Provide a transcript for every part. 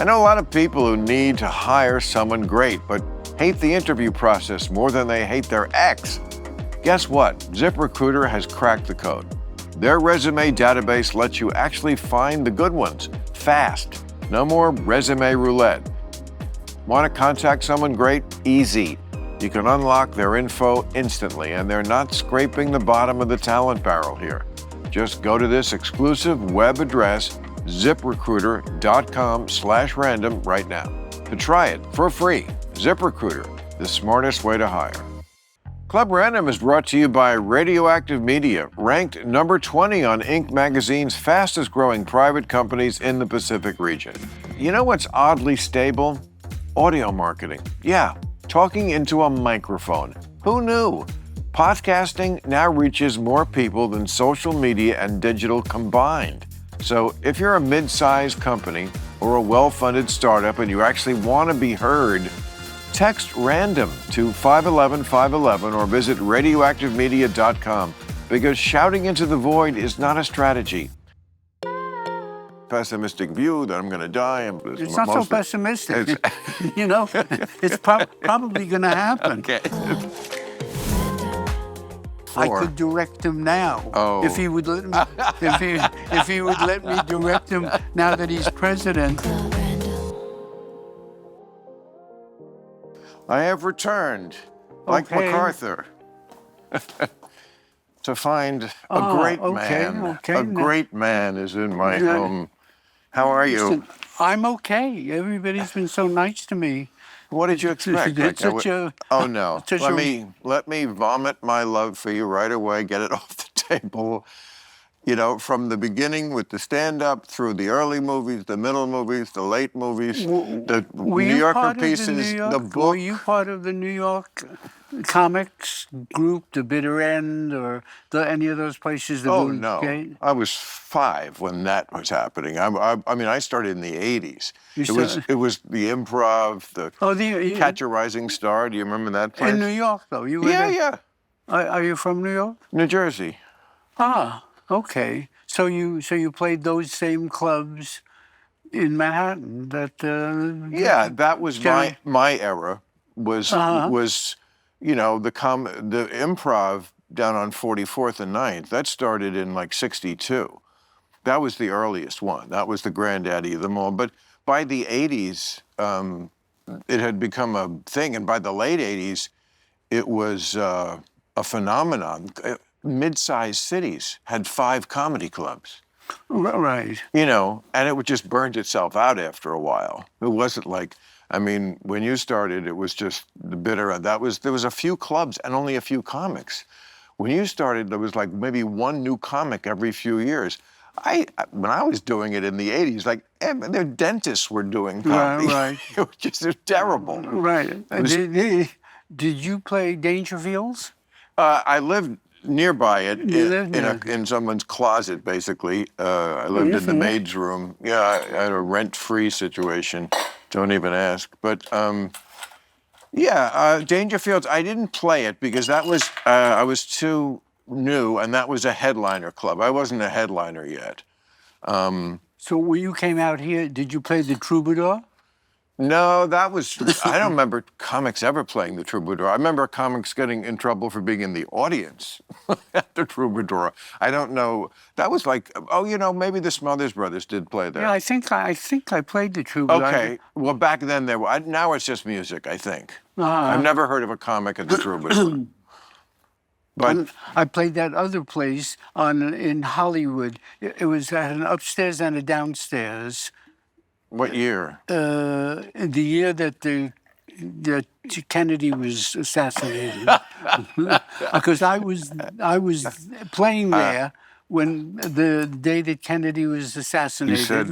I know a lot of people who need to hire someone great, but hate the interview process more than they hate their ex. Guess what? ZipRecruiter has cracked the code. Their resume database lets you actually find the good ones fast. No more resume roulette. Want to contact someone great? Easy. You can unlock their info instantly, and they're not scraping the bottom of the talent barrel here. Just go to this exclusive web address, ziprecruiter.com/random right now to try it for free. ZipRecruiter, the smartest way to hire. Club Random is brought to you by Radioactive Media, ranked number 20 on Inc. magazine's fastest growing private companies in the Pacific region. You know what's oddly stable? Audio marketing. Yeah, talking into a microphone. Who knew? Podcasting now reaches more people than social media and digital combined. So if you're a mid-sized company or a well-funded startup and you actually want to be heard, text RANDOM to 511-511 or visit radioactivemedia.com, because shouting into the void is not a strategy. Pessimistic view that I'm going to die. It's not so pessimistic. You know, it's probably going to happen. Okay. I could direct him now if he would let me. if he would let me direct him now that he's president. I have returned, like MacArthur, to find a great man. A great man is in my home. How are you? Listen, I'm okay. Everybody's been so nice to me. What did you expect? Oh no! Let me vomit my love for you right away. Get it off the table. You know, from the beginning with the stand-up, through the early movies, the middle movies, the late movies, the New Yorker pieces, the book. Were you part of the New York comics group, The Bitter End, or any of those places? Oh, no. I was 5 when that was happening. I mean, I started in the 80s. It was the Improv, the Catch a Rising Star. Do you remember that place? In New York, though? Yeah. Are you from New York? New Jersey. Ah. Okay, so you played those same clubs in Manhattan. That that was my era. Was you know the Improv down on 44th and 9th. That started in like '62. That was the earliest one. That was the granddaddy of them all. But by the '80s, it had become a thing, and by the late '80s, it was a phenomenon. Mid-sized cities had 5 comedy clubs. Right. You know, and it just burned itself out after a while. It wasn't like, I mean, when you started, it was just the bitter end. There was a few clubs and only a few comics. When you started, there was like maybe one new comic every few years. When I was doing it in the 80s, like, their dentists were doing comedy. Right. It was just terrible. Right. Did you play Dangerfields? I lived nearby it, in someone's closet, basically. I lived in the maid's room. Yeah, I had a rent-free situation. Don't even ask. But Dangerfields, I didn't play it because that was, I was too new, and that was a headliner club. I wasn't a headliner yet. So when you came out here, did you play the Troubadour? No, I don't remember comics ever playing the Troubadour. I remember comics getting in trouble for being in the audience at the Troubadour. I don't know. That was like, maybe the Smothers Brothers did play there. Yeah, I think I played the Troubadour. Okay. Well, back then there were. Now it's just music, I think. I've never heard of a comic at the Troubadour. But I played that other place in Hollywood. It was at an upstairs and a downstairs. What year? The year that Kennedy was assassinated. Because I was playing there when the day that Kennedy was assassinated. You said,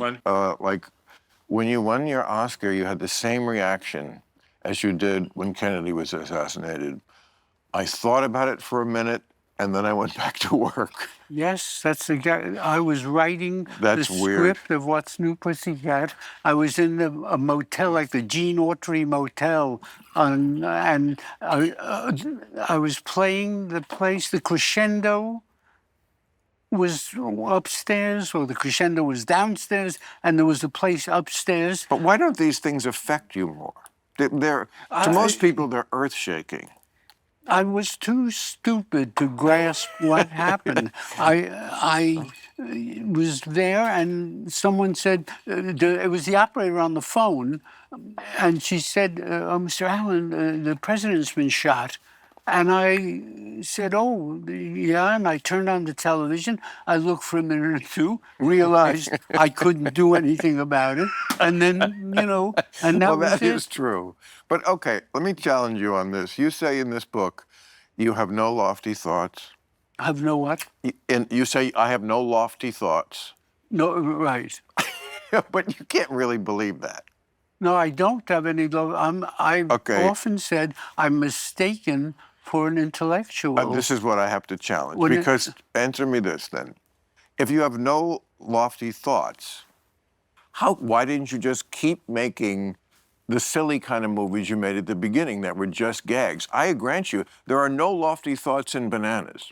when you won your Oscar, you had the same reaction as you did when Kennedy was assassinated. I thought about it for a minute, and then I went back to work. Yes, that's exactly. I was writing the script of What's New, Pussycat. I was in a motel, like the Gene Autry Motel, and I was playing the place, the Crescendo, was upstairs or the crescendo was downstairs and there was a place upstairs. But why don't these things affect you more? To most people, they're earth-shaking. I was too stupid to grasp what happened. I was there, and someone said, it was the operator on the phone, and she said, "Oh, Mr. Allen, the president's been shot." And I said, "Oh, yeah," and I turned on the television. I looked for a minute or two, realized I couldn't do anything about it, and then, and that was it. Well, that is true. But okay, let me challenge you on this. You say in this book, you have no lofty thoughts. I have no what? And you say, I have no lofty thoughts. No, right. But you can't really believe that. No, I don't have any love. I've often said I'm mistaken for an intellectual. This is what I have to challenge. Because answer me this then. If you have no lofty thoughts, why didn't you just keep making the silly kind of movies you made at the beginning that were just gags? I grant you, there are no lofty thoughts in Bananas.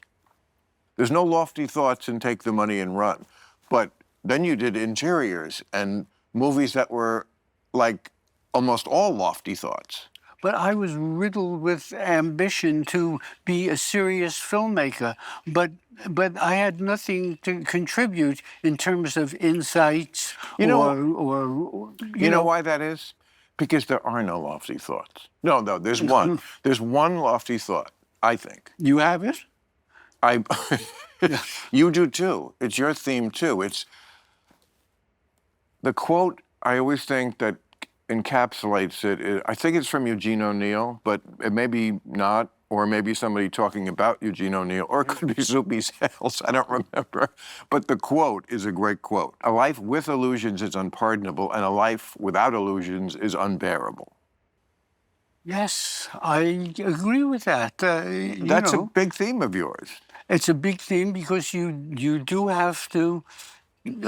There's no lofty thoughts in Take the Money and Run. But then you did Interiors and movies that were like almost all lofty thoughts. But I was riddled with ambition to be a serious filmmaker. But I had nothing to contribute in terms of insights You know why that is? Because there are no lofty thoughts. No, there's one. There's one lofty thought, I think. You have it? You do too. It's your theme too. It's the quote I always think that encapsulates it. I think it's from Eugene O'Neill, but it may be not, or maybe somebody talking about Eugene O'Neill, or it could be Soupy Sales. I don't remember. But the quote is a great quote. A life with illusions is unpardonable, and a life without illusions is unbearable. Yes, I agree with that. That's a big theme of yours. It's a big theme because you do have to, you've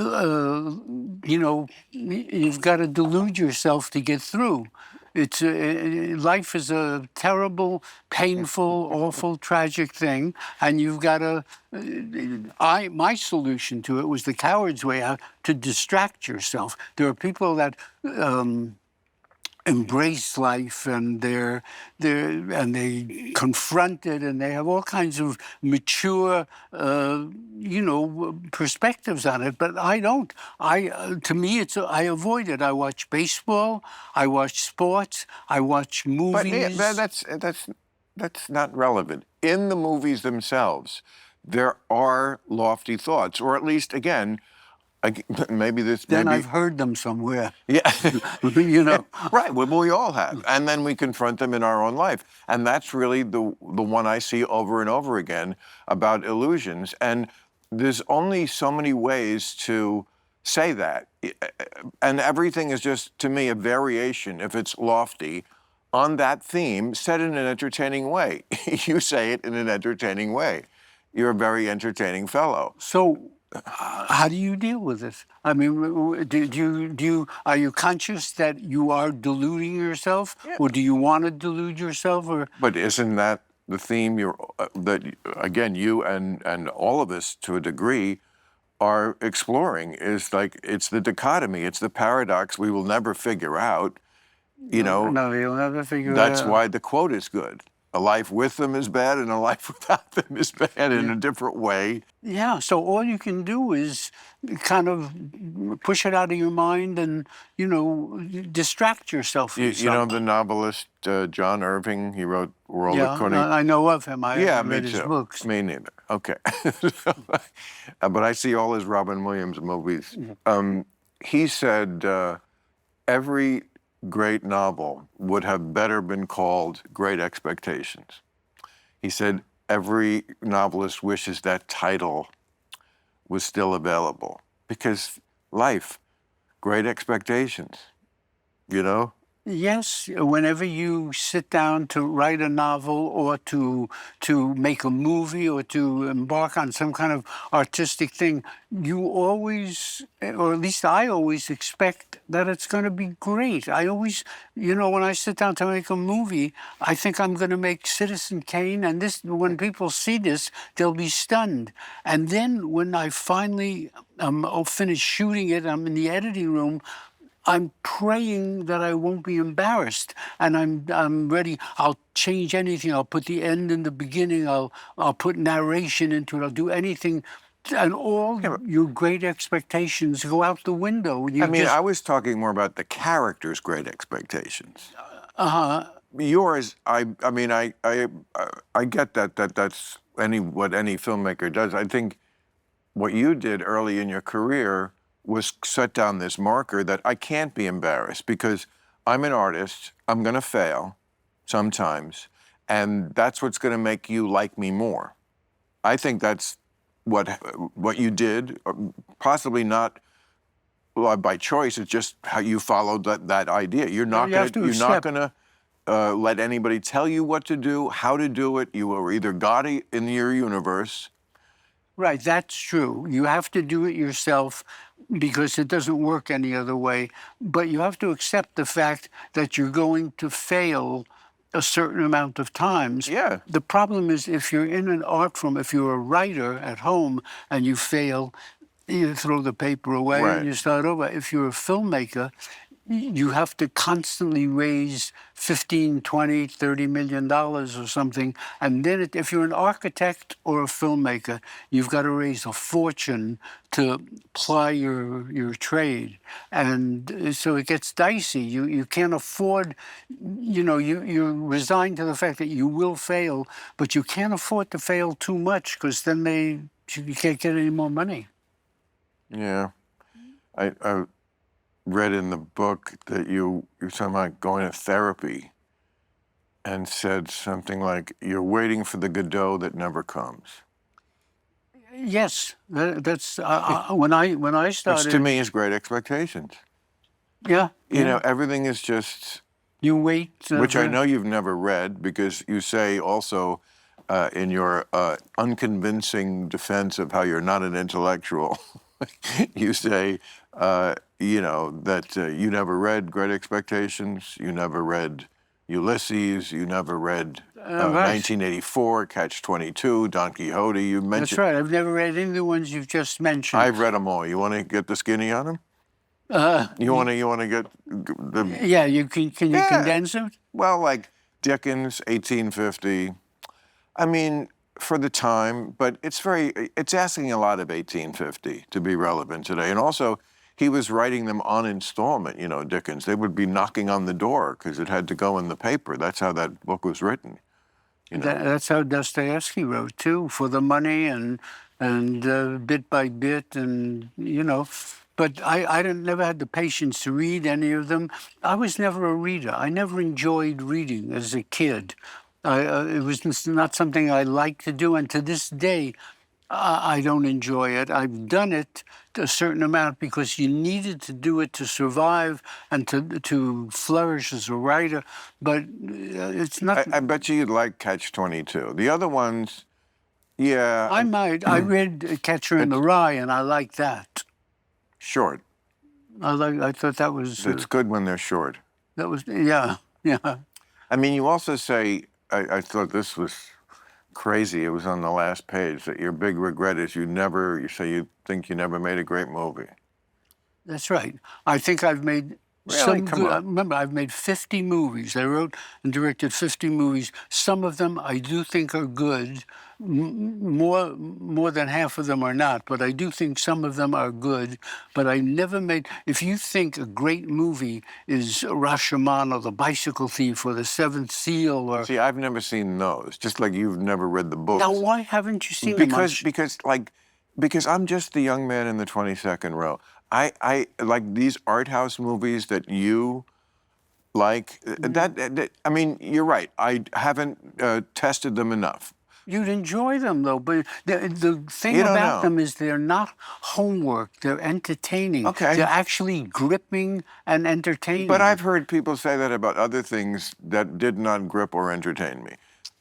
got to delude yourself to get through. It's life is a terrible, painful, awful, tragic thing, and you've got to. My solution to it was the coward's way out, to distract yourself. There are people that embrace life and they confront it, and they have all kinds of mature perspectives on it, but I don't. To me, I avoid it. I watch baseball, I watch sports, I watch movies. But that's not relevant. In the movies themselves, there are lofty thoughts, or at least, again, I've heard them somewhere. Yeah. Right, well, we all have. And then we confront them in our own life. And that's really the one I see over and over again about illusions. And there's only so many ways to say that. And everything is just, to me, a variation, if it's lofty, on that theme, said in an entertaining way. You say it in an entertaining way. You're a very entertaining fellow. So how do you deal with it? I mean, are you conscious that you are deluding yourself, or do you want to delude yourself? But isn't that the theme? That again, you and all of us, to a degree, are exploring. Is like it's the dichotomy, it's the paradox we will never figure out. No, you'll never figure it out. That's why the quote is good. A life with them is bad, and a life without them is bad in a different way. Yeah, so all you can do is kind of push it out of your mind and, distract yourself from something. You know the novelist John Irving? He wrote World According... I know of him. I haven't read his books. Me neither. Okay. But I see all his Robin Williams movies. He said every great novel would have better been called Great Expectations. He said every novelist wishes that title was still available, because life, great expectations, Yes, whenever you sit down to write a novel or to make a movie or to embark on some kind of artistic thing, you always, or at least I always expect that it's going to be great. I always, when I sit down to make a movie, I think I'm going to make Citizen Kane, and this, when people see this, they'll be stunned. And then when I finally finish shooting it, I'm in the editing room. I'm praying that I won't be embarrassed, and I'm ready. I'll change anything. I'll put the end in the beginning. I'll put narration into it. I'll do anything, and all your great expectations go out the window. I mean, I was talking more about the character's great expectations. Yours, I mean, I get that's what any filmmaker does. I think what you did early in your career was set down this marker that I can't be embarrassed because I'm an artist, I'm gonna fail sometimes, and that's what's gonna make you like me more. I think that's what you did, possibly not by choice, it's just how you followed that idea. You're not gonna let anybody tell you what to do, how to do it. You are either God in your universe. Right, that's true. You have to do it yourself because it doesn't work any other way. But you have to accept the fact that you're going to fail a certain amount of times. Yeah. The problem is if you're in an art form, if you're a writer at home and you fail, you throw the paper away and you start over. If you're a filmmaker, you have to constantly raise 15, 20, 30 million dollars or something. And then if you're an architect or a filmmaker, you've got to raise a fortune to ply your trade. And so it gets dicey. You can't afford, you're resigned to the fact that you will fail, but you can't afford to fail too much because then you can't get any more money. Yeah. I read in the book that you're talking about going to therapy and said something like, you're waiting for the Godot that never comes. Yes, that's when I started. Which to me is great expectations. Yeah. You know, everything is just... You wait. Which I know you've never read because you say also in your unconvincing defense of how you're not an intellectual, you say, that you never read Great Expectations, you never read Ulysses, you never read 1984, Catch-22, Don Quixote, you mentioned... That's right, I've never read any of the ones you've just mentioned. I've read them all. You want to get the skinny on them? You want to get the... Yeah, can you condense them? Well, like Dickens, 1850. I mean, for the time, but it's asking a lot of 1850 to be relevant today. And also, he was writing them on installment, Dickens. They would be knocking on the door because it had to go in the paper. That's how that book was written. That's how Dostoevsky wrote, too, for the money and bit by bit and, But I never had the patience to read any of them. I was never a reader. I never enjoyed reading as a kid. It was not something I liked to do, and to this day, I don't enjoy it. I've done it to a certain amount because you needed to do it to survive and to flourish as a writer, but it's not... I bet you'd like Catch-22. The other ones, yeah... I might. I read Catcher in the Rye, and I like that. Short. I thought that was... It's good when they're short. That was, yeah. I mean, you also say, I thought this was crazy, it was on the last page, that your big regret is you think you never made a great movie. That's right. I think I've made... Really? Come on. Remember, I've made 50 movies. I wrote and directed 50 movies. Some of them I do think are good. More than half of them are not, but I do think some of them are good. But I never made... If you think a great movie is Rashomon or The Bicycle Thief or The Seventh Seal or... See, I've never seen those, just like you've never read the books. Now, why haven't you seen them? Because I'm just the young man in the 22nd row. I like these art house movies that you like. I mean, you're right. I haven't tested them enough. You'd enjoy them, though. But the thing You don't about know. them is they're not homework. They're entertaining. Okay. They're actually gripping and entertaining. But I've heard people say that about other things that did not grip or entertain me.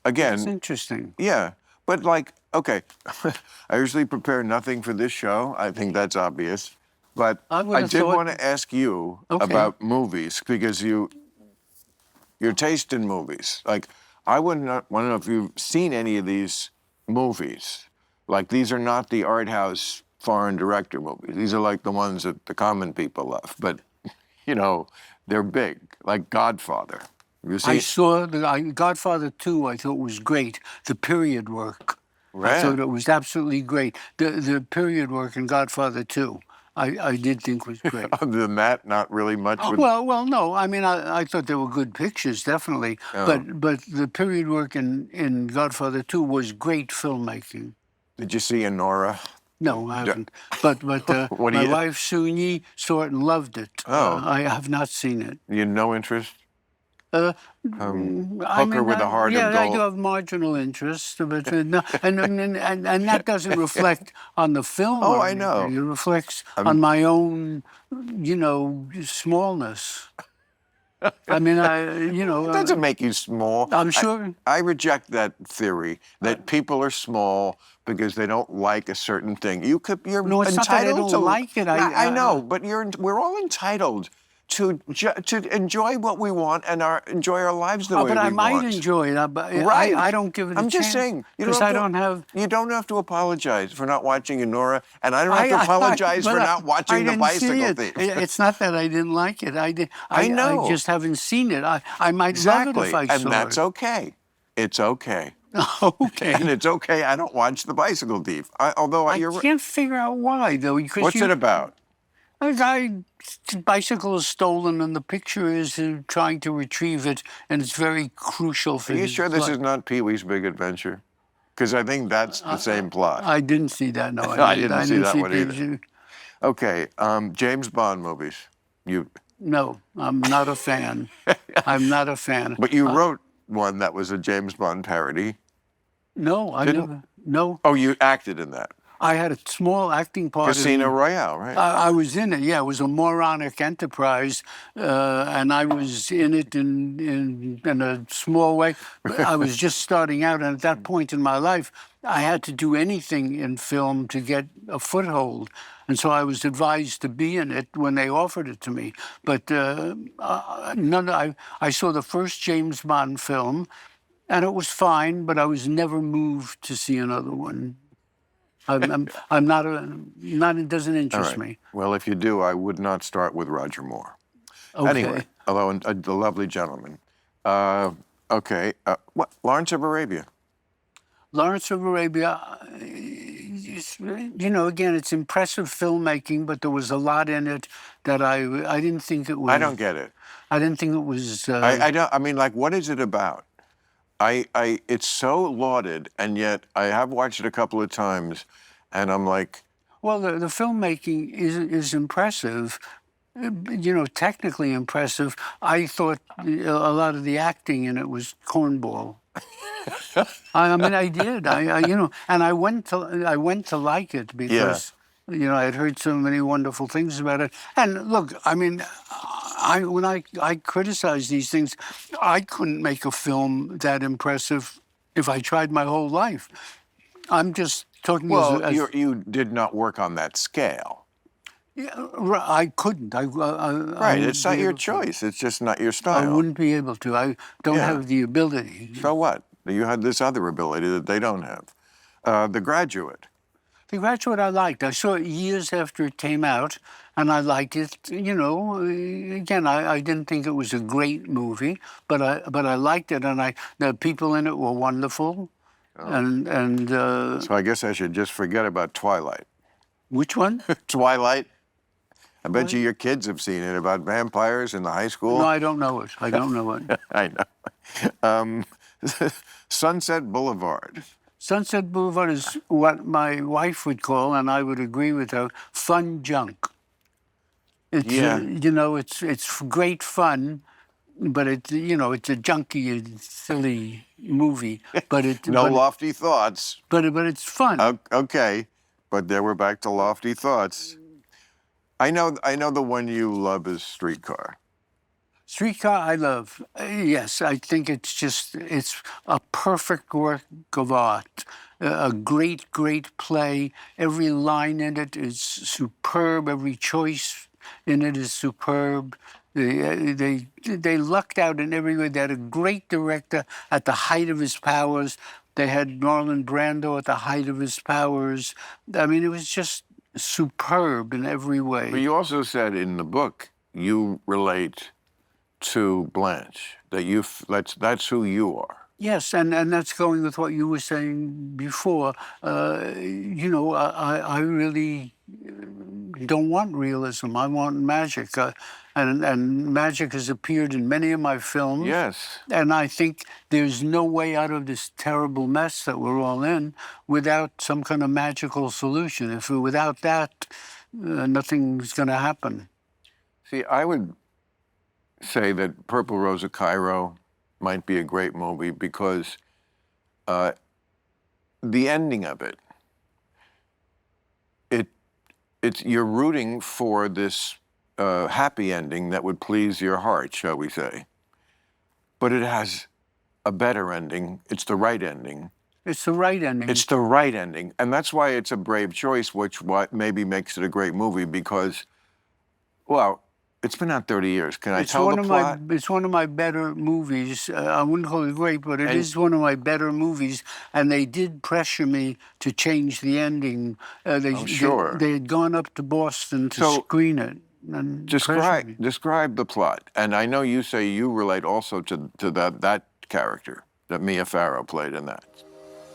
Again, It's interesting. yeah, but like, okay, I usually prepare nothing for this show. I think that's obvious. But I would I have did thought- want to ask you Okay. about movies because your taste in movies. Like, I would not want to know if you've seen any of these movies. Like, these are not the art house foreign director movies. These are like the ones that the common people love. But, you know, they're big, like Godfather. You see? I saw Godfather II. I thought was great. The period work. I Right. thought it was absolutely great. The period work in Godfather II, I did think was great. Other than that, not really much. With... Well, no. I mean, I thought there were good pictures, definitely. Oh. But the period work in Godfather II was great filmmaking. Did you see Honora? No, I haven't. But What do my you- wife Sunyi saw it and loved it. Oh. I have not seen it. You had no interest? I Hooker with a heart of yeah, I gold. do have marginal interest, but no, and that doesn't reflect on the film. Oh, or I know. anything. It reflects on my own, smallness. I mean, It doesn't make you small. I'm sure. I reject that theory that people are small because they don't like a certain thing. You're No, it's not that I entitled don't to like it. I know, but we're all entitled to enjoy what we want and enjoy our lives the way we but I want. might enjoy it. But Right. I don't give it a I'm chance. just saying. Because I don't have. You don't have to apologize for not watching Honora, and I don't have to apologize for not watching The Bicycle Thief. It's not that I didn't like it. I know. I just haven't seen it. I might Exactly, love it if I and saw that's it. okay. It's okay. Okay. And it's okay I don't watch The Bicycle Thief. Although I you're can't figure out why, though. Because What's it about? A guy's bicycle is stolen, and the picture is trying to retrieve it, and it's very crucial for Are you his sure this life. is not Pee-wee's Big Adventure? Because I think that's the same plot. I didn't see that. No, I didn't see that one either. Picture. Okay, James Bond movies. No, I'm not a fan. I'm not a fan. But you wrote one that was a James Bond parody. No, I Didn't- never. No, Oh, you acted in that. I had a small acting part. Casino Royale, right? I was in it. Yeah, it was a moronic enterprise, and I was in it in a small way. I was just starting out, and at that point in my life, I had to do anything in film to get a foothold, and so I was advised to be in it when they offered it to me. But I saw the first James Bond film, and it was fine, but I was never moved to see another one. I'm not it doesn't All interest right. me. Well, if you do, I would not start with Roger Moore. Okay. Anyway, although the lovely gentleman. Okay, what? Lawrence of Arabia. Lawrence of Arabia, again, it's impressive filmmaking, but there was a lot in it that I didn't think it was. I don't get it. I didn't think it was. I don't. I mean, like, what is it about? It's so lauded, and yet I have watched it a couple of times, and I'm like, Well, the filmmaking is impressive. Technically impressive. I thought a lot of the acting in it was cornball. I mean, I did. And I went to like it because I had heard so many wonderful things about it. And look, I mean, when I criticize these things, I couldn't make a film that impressive if I tried my whole life. I'm just talking well, as you did not work on that scale. I couldn't. Right, it's not your choice. It's just not your I style. wouldn't be able to. I don't Yeah. have the ability. So what? You had this other ability that they don't have. The Graduate. The Graduate I liked. I saw it years after it came out, and I liked it. Again, I didn't think it was a great movie, but I liked it, and the people in it were wonderful. And So I guess I should just forget about Twilight. which one? Twilight? I bet you your kids have seen it about vampires in the high school. No, I don't know it. I don't know it. I know. Sunset Boulevard. Sunset Boulevard is what my wife would call, and I would agree with her, fun junk. It's, Yeah. it's great fun, it's a junky, silly movie. But No lofty thoughts. but it's fun. Okay, but there we're back to lofty thoughts. I know the one you love is Streetcar. Streetcar, I love. Yes, I think it's a perfect work of art. A great, great play. Every line in it is superb. Every choice in it is superb. They lucked out in every way. They had a great director at the height of his powers. They had Marlon Brando at the height of his powers. I mean, it was just superb in every way. But you also said in the book you relate to Blanche, that's who you are. Yes, and that's going with what you were saying before. I really don't want realism. I want magic. And magic has appeared in many of my films. Yes. And I think there's no way out of this terrible mess that we're all in without some kind of magical solution. Without that, nothing's going to happen. See, I would say that Purple Rose of Cairo might be a great movie because the ending of it's you're rooting for this happy ending that would please your heart, shall we say. But it has a better ending. It's the right ending. It's the right ending. It's the right ending. And that's why it's a brave choice, which maybe makes it a great movie because, well, it's been out 30 years. Can I tell the plot? It's one of my better movies. I wouldn't call it great, but it is one of my better movies. And they did pressure me to change the ending. I'm sure. They had gone up to Boston to screen it. And describe the plot. And I know you say you relate also to that character that Mia Farrow played in that.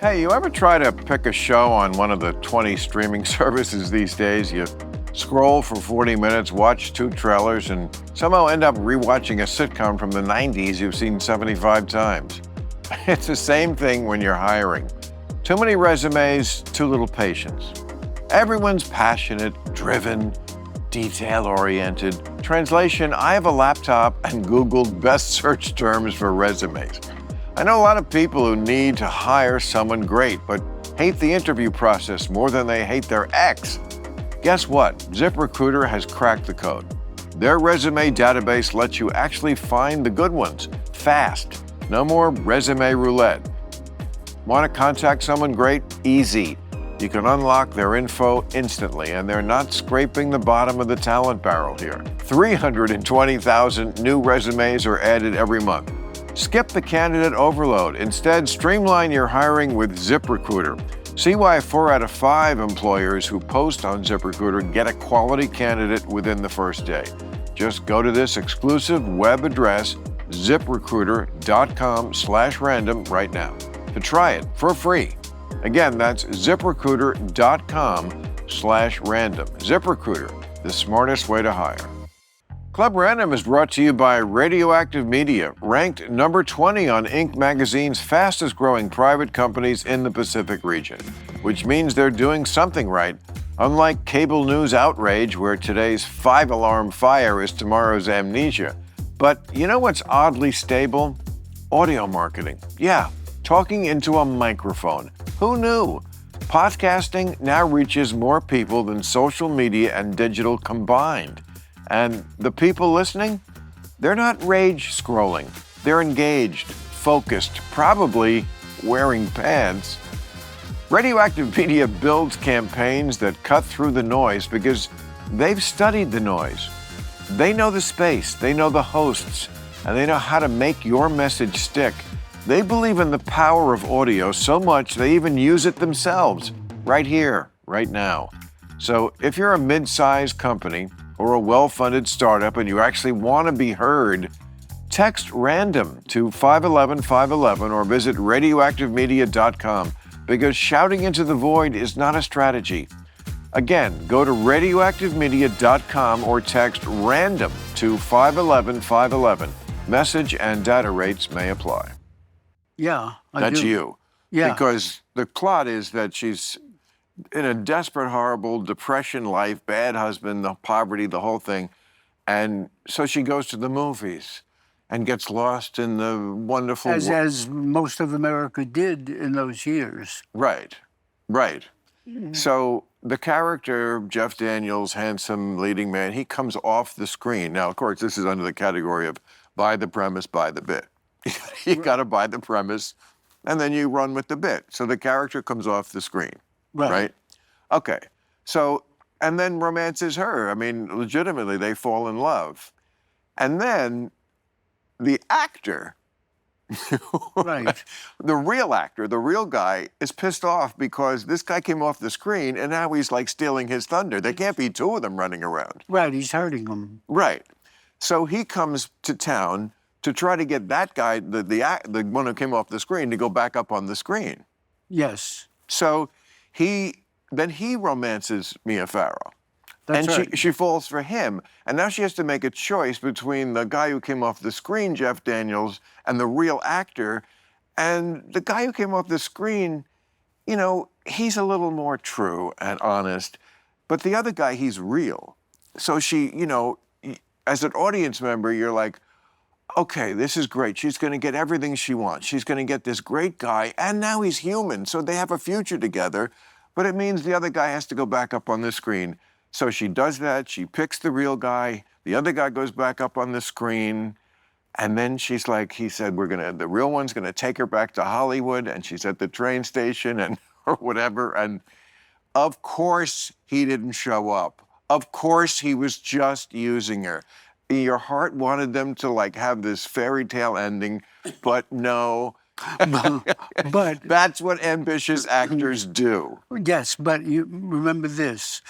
Hey, you ever try to pick a show on one of the 20 streaming services these days? You scroll for 40 minutes, watch 2 trailers, and somehow end up rewatching a sitcom from the 90s you've seen 75 times. It's the same thing when you're hiring. Too many resumes, too little patience. Everyone's passionate, driven, detail-oriented. Translation, I have a laptop and Googled best search terms for resumes. I know a lot of people who need to hire someone great, but hate the interview process more than they hate their ex. Guess what? ZipRecruiter has cracked the code. Their resume database lets you actually find the good ones, fast. No more resume roulette. Want to contact someone great? Easy. You can unlock their info instantly, and they're not scraping the bottom of the talent barrel here. 320,000 new resumes are added every month. Skip the candidate overload. Instead, streamline your hiring with ZipRecruiter. See why 4 out of 5 employers who post on ZipRecruiter get a quality candidate within the first day. Just go to this exclusive web address, ziprecruiter.com/random right now to try it for free. Again, that's ziprecruiter.com/random. ZipRecruiter, the smartest way to hire. Club Random is brought to you by Radioactive Media, ranked number 20 on Inc. magazine's fastest growing private companies in the Pacific region, which means they're doing something right, unlike cable news outrage where today's 5-alarm fire is tomorrow's amnesia. But you know what's oddly stable? Audio marketing. Yeah, talking into a microphone. Who knew? Podcasting now reaches more people than social media and digital combined. And the people listening, they're not rage scrolling. They're engaged, focused, probably wearing pants. Radioactive Media builds campaigns that cut through the noise because they've studied the noise. They know the space, they know the hosts, and they know how to make your message stick. They believe in the power of audio so much they even use it themselves, right here, right now. So if you're a mid-sized company or a well-funded startup and you actually want to be heard, text RANDOM to 511-511 or visit radioactivemedia.com because shouting into the void is not a strategy. Again, go to radioactivemedia.com or text RANDOM to 511-511. Message and data rates may apply. Yeah, That's you. Yeah. Because the plot is that she's in a desperate, horrible depression life, bad husband, the poverty, the whole thing. And so she goes to the movies. and gets lost in the wonderful As most of America did in those years. Right, right. So the character, Jeff Daniels, handsome leading man, he comes off the screen. Now, of course, this is under the category of buy the premise, buy the bit. You got to buy the premise, and then you run with the bit. So the character comes off the screen, right? Okay. So, and then romances her. I mean, legitimately, they fall in love. And then the actor, Right. the real actor, the real guy, is pissed off because this guy came off the screen and now he's like stealing his thunder. There can't be two of them running around. Right, he's hurting them. Right. So he comes to town to try to get that guy, the one who came off the screen, to go back up on the screen. Yes. So then he romances Mia Farrow. That's and right. she falls for him. And now she has to make a choice between the guy who came off the screen, Jeff Daniels, and the real actor. And the guy who came off the screen, you know, he's a little more true and honest. But the other guy, he's real. So she, you know, as an audience member, you're like, okay, this is great. She's going to get everything she wants. She's going to get this great guy. And now he's human. So they have a future together. But it means the other guy has to go back up on the screen. So she does that. She picks the real guy. The other guy goes back up on the screen. And then she's like, he said, the real one's going to take her back to Hollywood. And she's at the train station and or whatever. And of course he didn't show up. Of course he was just using her. Your heart wanted them to like have this fairy tale ending, but no. But That's what ambitious actors do. yes, but you remember this.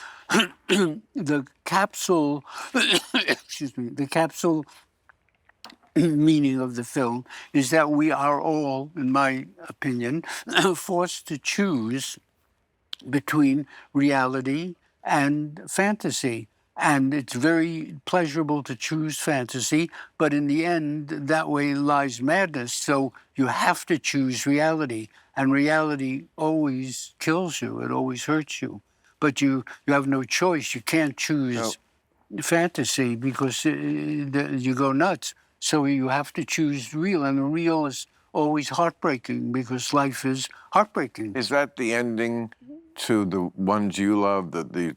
The capsule, excuse me, the capsule meaning of the film is that we are all, in my opinion, forced to choose between reality and fantasy. And it's very pleasurable to choose fantasy, but in the end, that way lies madness. So you have to choose reality, and reality always kills you. It always hurts you. But you have no choice. You can't choose fantasy because you go nuts. So you have to choose real, and the real is always heartbreaking because life is heartbreaking. Is that the ending to the ones you love,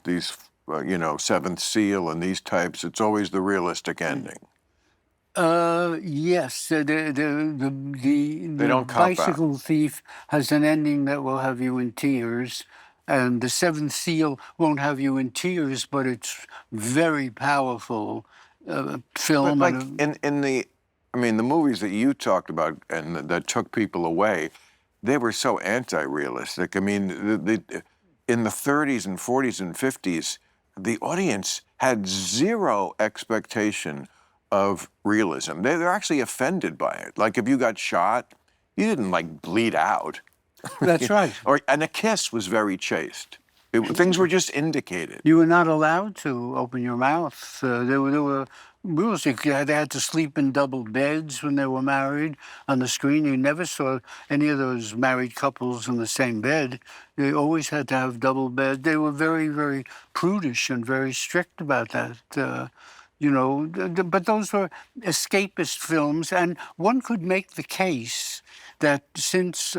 these you know, Seventh Seal and these types? It's always the realistic ending. Yes, the don't cop out. Bicycle Thief has an ending that will have you in tears, and the Seventh Seal won't have you in tears, but it's very powerful film. But like the movies that you talked about and that took people away, they were so anti-realistic. I mean, in the 30s and 40s and 50s, the audience had zero expectation of realism. They're actually offended by it. Like if you got shot, you didn't like bleed out. That's right. And a kiss was very chaste. Things were just indicated. You were not allowed to open your mouth. There were rules. They had to sleep in double beds when they were married. On the screen, you never saw any of those married couples in the same bed. They always had to have double beds. They were very, very prudish and very strict about that. You know, but those were escapist films, and one could make the case that since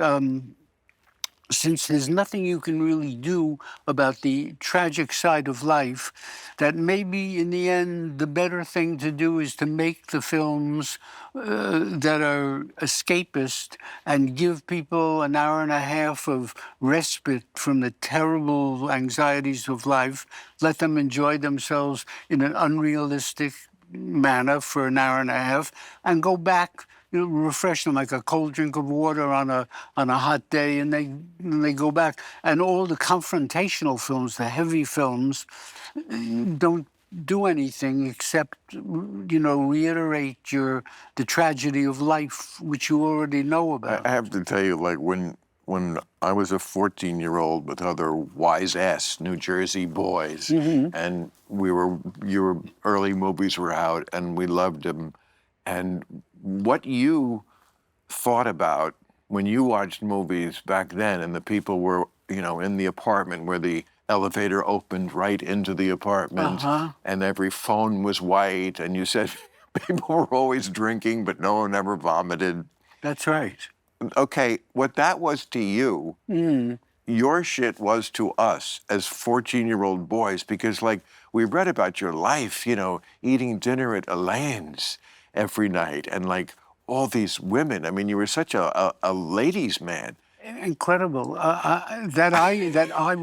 there's nothing you can really do about the tragic side of life, that maybe in the end the better thing to do is to make the films that are escapist and give people an hour and a half of respite from the terrible anxieties of life, let them enjoy themselves in an unrealistic manner for an hour and a half, and go back. You know, refresh them like a cold drink of water on a hot day, and they go back. And all the confrontational films, the heavy films, don't do anything except, you know, reiterate the tragedy of life, which you already know about. I have to tell you, like when I was a 14-year-old with other wise-ass New Jersey boys, and your early movies were out, and we loved them, and what you thought about when you watched movies back then, and the people were, you know, in the apartment where the elevator opened right into the apartment, and every phone was white, and you said, People were always drinking, but no one ever vomited. That's right. Okay, what that was to you, your shit was to us as 14-year-old boys, because like we read about your life, eating dinner at Elaine's every night and like all these women. I mean, you were such a ladies' man. Incredible that I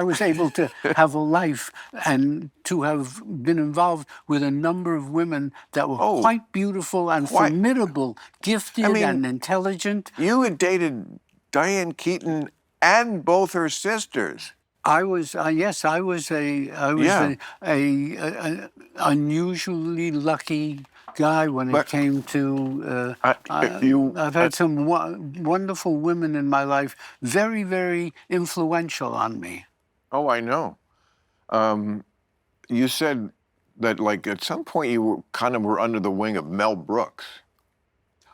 was able to have a life and to have been involved with a number of women that were quite beautiful and formidable, gifted and intelligent. You had dated Diane Keaton and both her sisters. I was yes, I was a unusually lucky guy when it came to. I've had some wonderful women in my life, very, very influential on me. Oh, I know. You said that, like, at some point you were under the wing of Mel Brooks.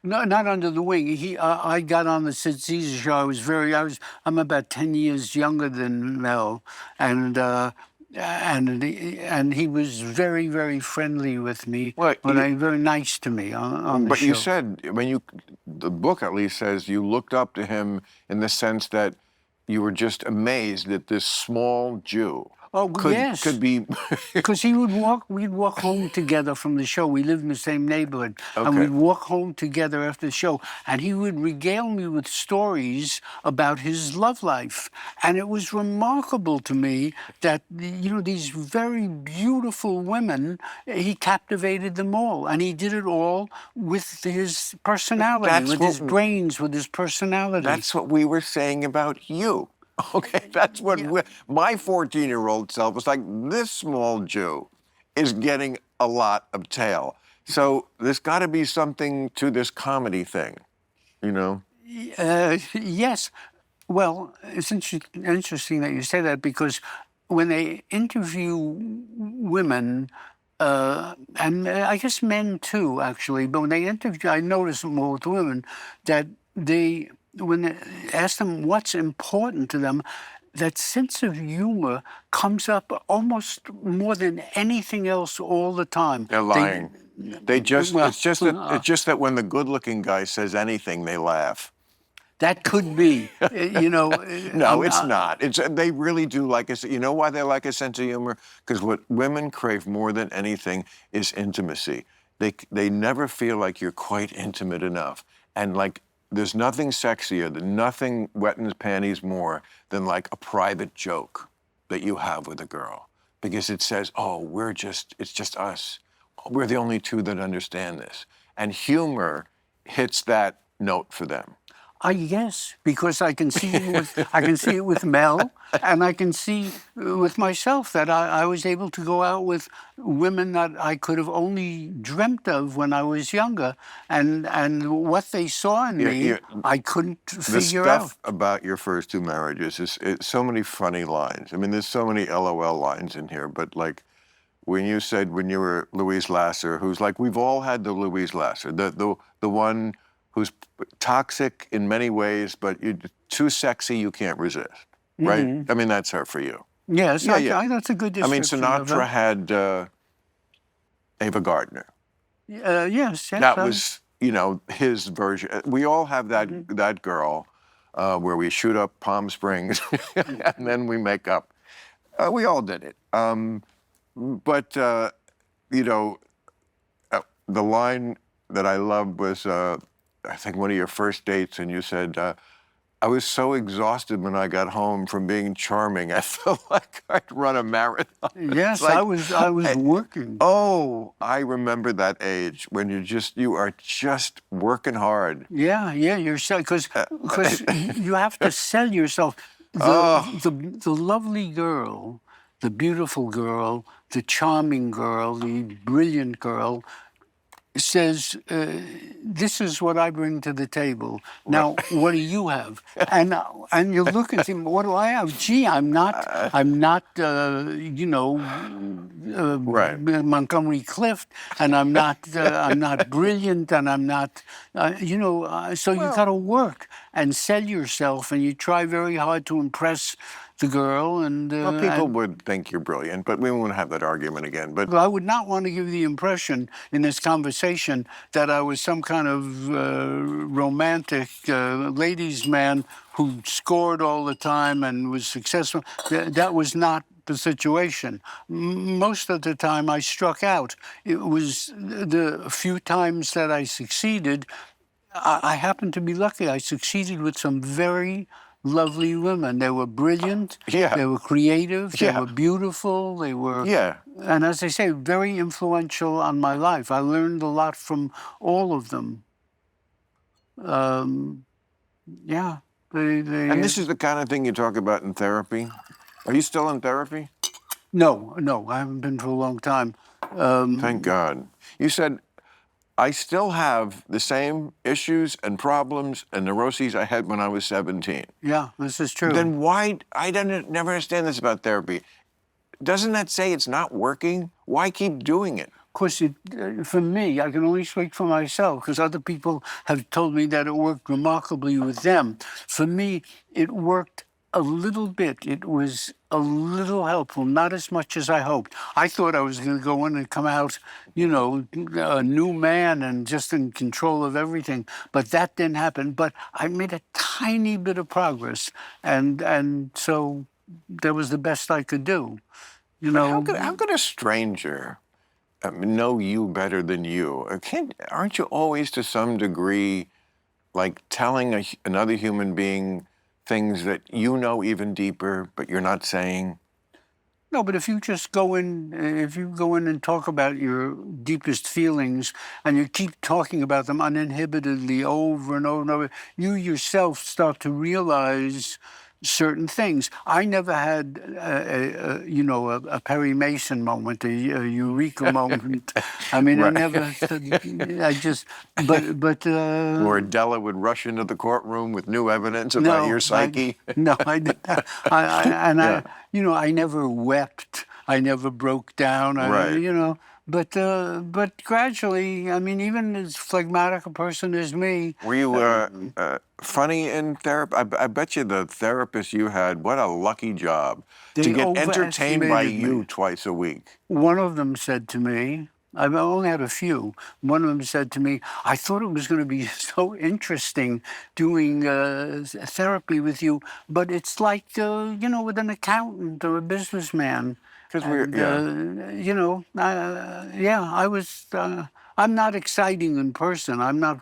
No, not under the wing. I got on the Sid Caesar show. I'm about 10 years younger than Mel, and he was very, very friendly with me. Very nice to me on the show. But you said the book at least says you looked up to him in the sense that you were just amazed that this small Jew could be. Because we'd walk home together from the show. We lived in the same neighborhood. And we'd walk home together after the show. And he would regale me with stories about his love life. And it was remarkable to me that, these very beautiful women, he captivated them all. And he did it all with his personality, his brains, with his personality. That's what we were saying about you. Okay, that's what my 14-year-old self was like. This small Jew is getting a lot of tail. So there's got to be something to this comedy thing, Yes. Well, it's interesting that you say that, because when they interview women, and I guess men too, actually, but when they interview, I notice more with women that when they ask them what's important to them, that sense of humor comes up almost more than anything else all the time. They're lying. It's just that when the good-looking guy says anything, they laugh. That could be, No, it's not. They really do like us. You know why they like a sense of humor? Because what women crave more than anything is intimacy. They never feel like you're quite intimate enough, and like. There's nothing sexier, nothing wet in his panties more than like a private joke that you have with a girl. Because it says, it's just us. We're the only two that understand this. And humor hits that note for them. Yes, because I can see it with Mel, and I can see with myself that I was able to go out with women that I could have only dreamt of when I was younger, and what they saw in me, I couldn't figure out. The stuff about your first two marriages is so many funny lines. I mean, there's so many LOL lines in here, but like when you said when you were Louise Lasser, who's like, we've all had the Louise Lasser, the one who's toxic in many ways, but you're too sexy, you can't resist, right? I mean, that's her for you. Yes, that's a good description. I mean, Sinatra had Ava Gardner. Yes. That was, his version. We all have that girl where we shoot up Palm Springs and then we make up. We all did it. But the line that I loved was, I think one of your first dates, and you said, I was so exhausted when I got home from being charming, I felt like I'd run a marathon. Yes, I was working. Oh, I remember that age when you are just working hard. Yeah, you're because you have to sell yourself. The lovely girl, the beautiful girl, the charming girl, the brilliant girl says, this is what I bring to the table. Now, what do you have? And you look and think, what do I have? Gee, I'm not Montgomery Clift, and I'm not brilliant, and I'm not, so you got to work and sell yourself, and you try very hard to impress the girl, and Well, people would think you're brilliant, but we won't have that argument again. But I would not want to give the impression in this conversation that I was some kind of romantic ladies' man who scored all the time and was successful. That was not the situation. Most of the time I struck out. It was the few times that I succeeded, I happened to be lucky. I succeeded with some very lovely women. They were brilliant. Yeah. They were creative. They Yeah. were beautiful. They were, yeah, and as I say, very influential on my life. I learned a lot from all of them. Yeah. and this is the kind of thing you talk about in therapy. Are you still in therapy? No, I haven't been for a long time. Thank God. You said, I still have the same issues and problems and neuroses I had when I was 17. Yeah, this is true. Then why, I don't never understand this about therapy. Doesn't that say it's not working? Why keep doing it? Of course, for me, I can only speak for myself because other people have told me that it worked remarkably with them. For me, it worked a little bit. It was a little helpful, not as much as I hoped. I thought I was going to go in and come out, a new man and just in control of everything. But that didn't happen. But I made a tiny bit of progress. And so that was the best I could do. How could a stranger know you better than you? Aren't you always, to some degree, like telling another human being things that you know even deeper, but you're not saying? No, but if you go in and talk about your deepest feelings and you keep talking about them uninhibitedly over and over and over, you yourself start to realize certain things. I never had, a Perry Mason moment, a eureka moment. I mean, Right. Where Della would rush into the courtroom with new evidence about your psyche. I never wept. I never broke down. Right. But gradually, I mean, even as phlegmatic a person as me. Were you funny in therapy? I bet you the therapist you had, what a lucky job to get entertained by you twice a week. One of them said to me, I've only had a few. One of them said to me, I thought it was going to be so interesting doing therapy with you, but it's like, with an accountant or a businessman. Because I was, I'm not exciting in person. I'm not,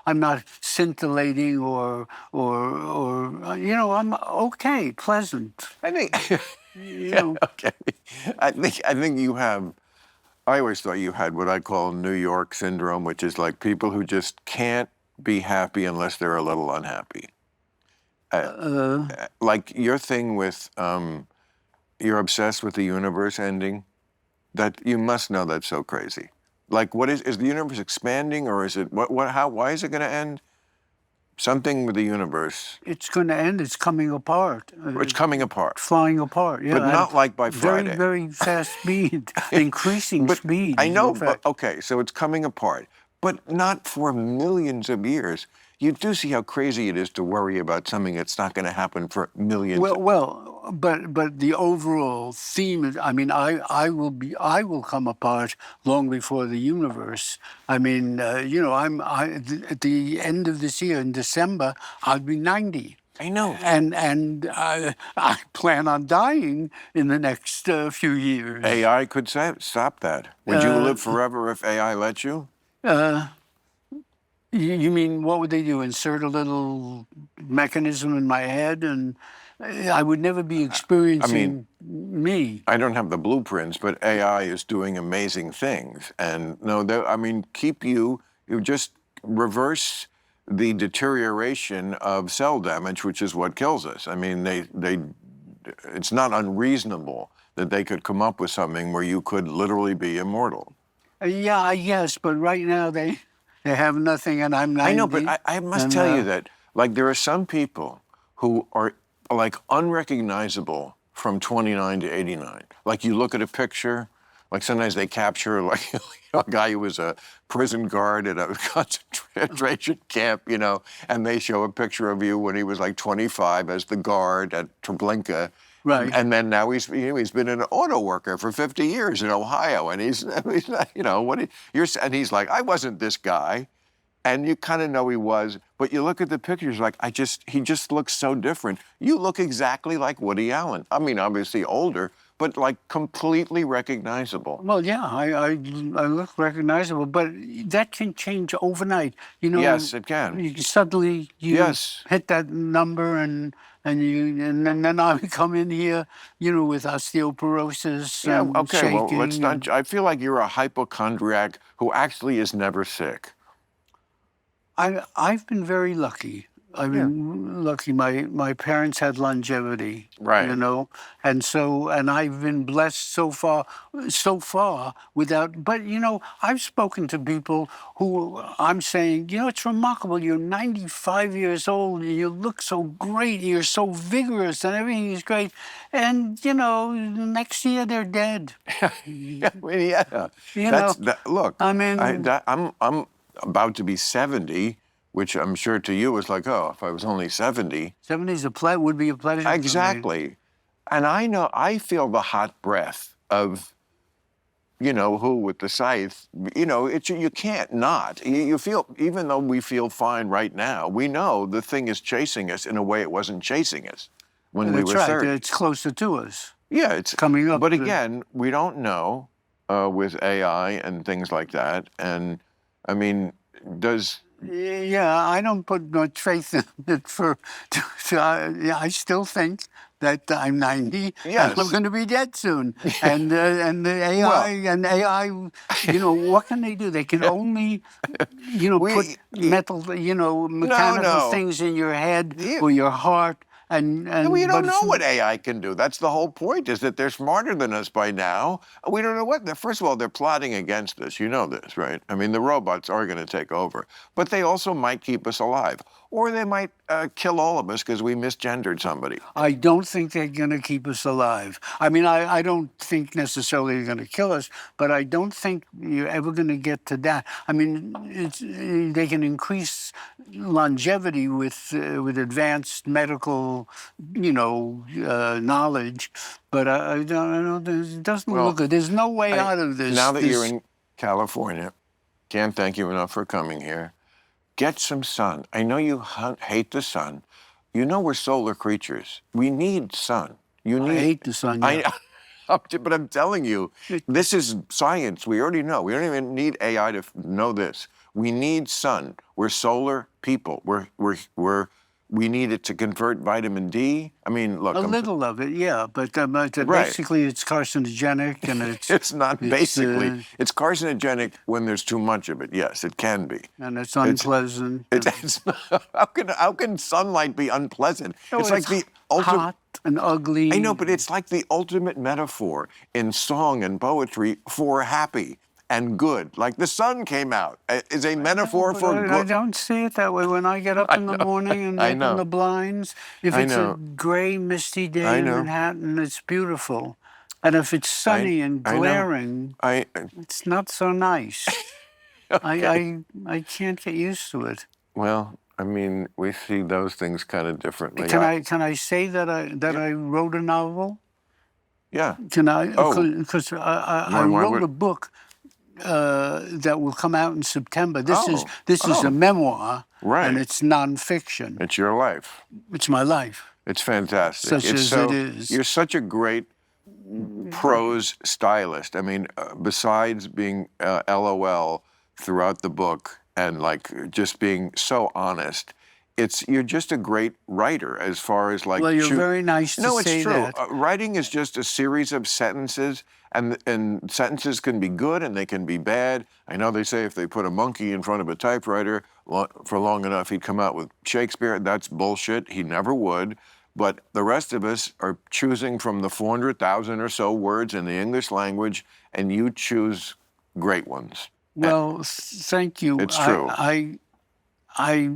I'm not scintillating or I'm okay, pleasant. I think, okay. I think you have, I always thought you had what I call New York syndrome, which is like people who just can't be happy unless they're a little unhappy. Like your thing with, you're obsessed with the universe ending. That you must know that's so crazy. Like, what is the universe expanding, or is it why is it going to end? Something with the universe. It's going to end. It's coming apart. It's coming apart. Flying apart. Yeah, but not like by Friday. Very, very fast speed, increasing speed. I know. But, okay, so it's coming apart, but not for millions of years. You do see how crazy it is to worry about something that's not going to happen for millions. But the overall theme is, I mean, I will come apart long before the universe. I mean, at the end of this year, in December, I'll be 90. I know. And I plan on dying in the next few years. AI could stop that. Would you live forever if AI let you? You mean, what would they do? Insert a little mechanism in my head, and I would never be experiencing me. I don't have the blueprints, but AI is doing amazing things. And keep you just reverse the deterioration of cell damage, which is what kills us. I mean, it's not unreasonable that they could come up with something where you could literally be immortal. Yeah, yes, but right now they have nothing, and I'm 90. I know, but I must tell you that, like, there are some people who are, like, unrecognizable from 29 to 89. Like, you look at a picture, Like sometimes they capture like a guy who was a prison guard at a concentration camp, and they show a picture of you when he was like 25 as the guard at Treblinka. Right. And then now he's been an auto worker for 50 years in Ohio, and he's and he's like, I wasn't this guy. And you kind of know he was, but you look at the pictures like, he just looks so different. You look exactly like Woody Allen. I mean, obviously older, but like completely recognizable. Well, yeah, I look recognizable, but that can change overnight. Yes, it can. Suddenly you Yes. hit that number, and then I come in here, with osteoporosis. Yeah, and okay, shaking. well, let's not. I feel like you're a hypochondriac who actually is never sick. I've been very lucky. I've been lucky. My parents had longevity, Right. and I've been blessed so far without. But I've spoken to people who I'm saying, it's remarkable. You're 95 years old and you look so great. You're so vigorous and everything is great. And next year they're dead. Yeah, look. I mean, I'm about to be 70, which I'm sure to you is like, oh, if I was only 70. 70 would be a pleasure. Exactly. And I feel the hot breath of, who with the scythe, you can't not. You feel, even though we feel fine right now, we know the thing is chasing us in a way it wasn't chasing us when we were 30. It's closer to us. Yeah, it's coming up. But again, we don't know with AI and things like that. And I mean, Yeah, I don't put much faith in it I still think that I'm 90 Yes. and I'm going to be dead soon. And the AI, what can they do? They can only, put mechanical things in your head or your heart. And we don't know what AI can do. That's the whole point, is that they're smarter than us by now. We don't know what. First of all, they're plotting against us. You know this, right? I mean, the robots are going to take over. But they also might keep us alive. Or they might kill all of us because we misgendered somebody. I don't think they're going to keep us alive. I mean, I don't think necessarily they're going to kill us, but I don't think you're ever going to get to that. I mean, they can increase longevity with advanced medical, knowledge, but I don't know. It doesn't look good. There's no way out of this. Now that you're in California, can't thank you enough for coming here. Get some sun. I know you hate the sun. We're solar creatures. We need sun. I hate the sun. Yeah. But I'm telling you, this is science. We already know. We don't even need AI to know this. We need sun. We're solar people. We need it to convert vitamin D. I mean, look. A little of it, yeah, but basically it's carcinogenic, and it's not basically. It's carcinogenic when there's too much of it. Yes, it can be. And it's unpleasant. How can sunlight be unpleasant? It's like the ultimate. Hot and ugly. I know, but it's like the ultimate metaphor in song and poetry for happy and good. Like the sun came out is a metaphor for good. I don't see it that way. When I get up in the morning and open the blinds, if it's a gray, misty day in Manhattan, it's beautiful. And if it's sunny and glaring, it's not so nice. Okay. I can't get used to it. Well, I mean, we see those things kind of differently. Can I say that I wrote a novel? Yeah. Can I? Because I wrote a book that will come out in September. This is a memoir, right? And it's nonfiction. It's your life. It's my life. It's fantastic. Such as it is. You're such a great prose stylist. I mean, besides being LOL throughout the book and like just being so honest, you're just a great writer as far as like. Well, you're very nice to say that. No, it's true. Writing is just a series of sentences, and sentences can be good and they can be bad. I know they say if they put a monkey in front of a typewriter for long enough, he'd come out with Shakespeare. That's bullshit. He never would. But the rest of us are choosing from the 400,000 or so words in the English language, and you choose great ones. Well, thank you. It's true. I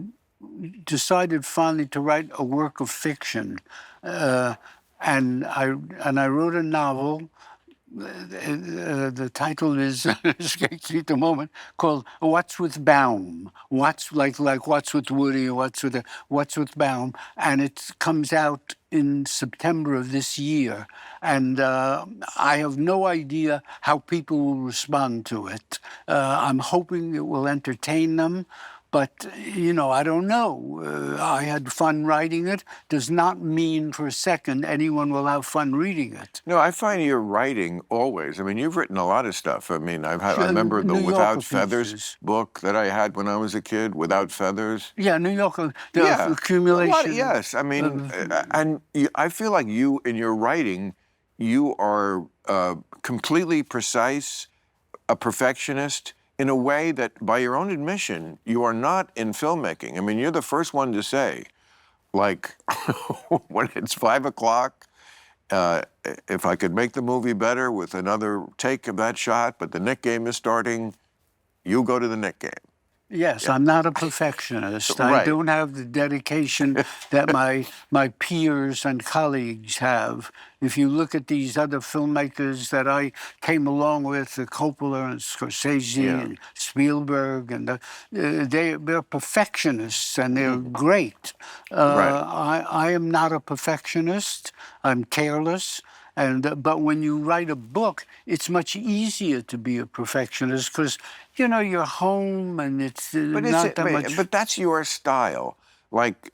decided finally to write a work of fiction, and I wrote a novel the title is escapes me at the moment, called "What's with Baum?" What's like What's with Woody, or What's with Baum, and it comes out in September of this year, and I have no idea how people will respond to it. I'm hoping it will entertain them. But, I don't know. I had fun writing it. Does not mean for a second anyone will have fun reading it. No, I find your writing always. I mean, you've written a lot of stuff. I mean, I remember the New Without Yorker Feathers pieces. book that I had when I was a kid, Without Feathers. Yeah, New Yorker, the Yeah, accumulation. yes. I mean, and I feel like you, in your writing, you are completely precise, a perfectionist in a way that, by your own admission, you are not in filmmaking. I mean, you're the first one to say, like, when it's 5 o'clock, if I could make the movie better with another take of that shot, but the Knicks game is starting, you go to the Knicks game. Yes, I'm not a perfectionist. I Right. don't have the dedication that my peers and colleagues have. If you look at these other filmmakers that I came along with, Coppola and Scorsese and Spielberg, and they're perfectionists and they're great. Right. I am not a perfectionist. I'm careless. But when you write a book, it's much easier to be a perfectionist because you're home and it's But not that much. But that's your style. Like,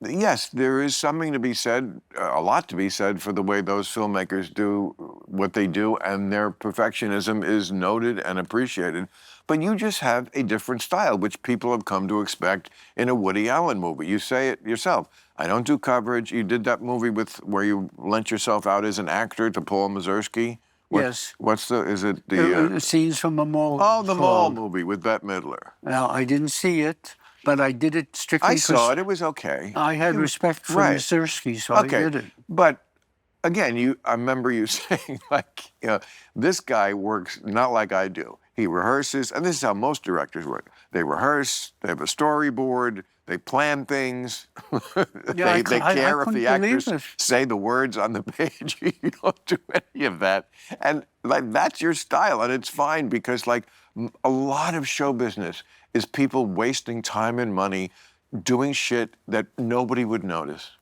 yes, there is something to be said, a lot to be said for the way those filmmakers do what they do, and their perfectionism is noted and appreciated. But you just have a different style, which people have come to expect in a Woody Allen movie. You say it yourself. I don't do coverage. You did that movie where you lent yourself out as an actor to Paul Mazursky. Yes. Is it the... scenes from a mall. Oh, the Mall movie with Bette Midler. Now, I didn't see it, but I did it strictly I because saw it. It was okay. I had respect for right. Mazursky, so I did it. But again, I remember you saying, like, this guy works not like I do. He rehearses, and this is how most directors work. They rehearse, they have a storyboard, they plan things, they care if the actors say the words on the page. You don't do any of that. And like, that's your style, and it's fine because, like, a lot of show business is people wasting time and money doing shit that nobody would notice.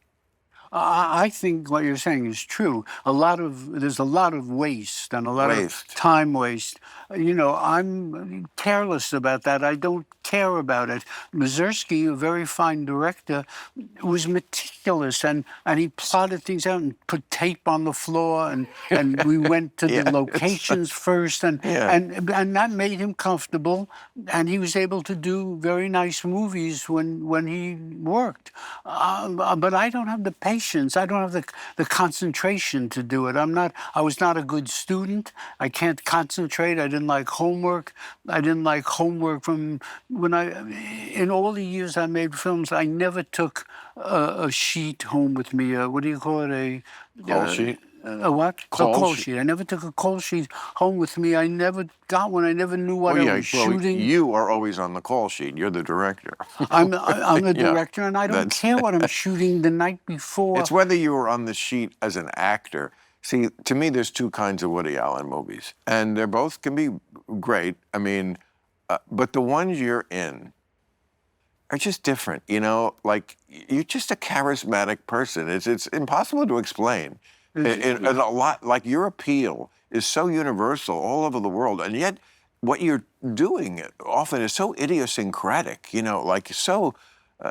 I think what you're saying is true. There's a lot of waste and a lot of time waste. I'm careless about that. I don't care about it. Mazursky, a very fine director, was meticulous and he plotted things out and put tape on the floor and we went to the locations first and that made him comfortable and he was able to do very nice movies when he worked. But I don't have the patience. I don't have the concentration to do it. I was not a good student. I can't concentrate. I didn't like homework. I didn't like homework from in all the years I made films, I never took a sheet home with me. What do you call it? A call sheet? A what? Call sheet. I never took a call sheet home with me. I never got one. I never knew what I was shooting. You are always on the call sheet. You're the director. I'm the director, and I don't care what I'm shooting the night before. It's whether you were on the sheet as an actor. See, to me, there's two kinds of Woody Allen movies, and they both can be great. I mean, but the ones you're in are just different, like you're just a charismatic person. It's impossible to explain. And a lot, like your appeal is so universal all over the world, and yet what you're doing often is so idiosyncratic, like so,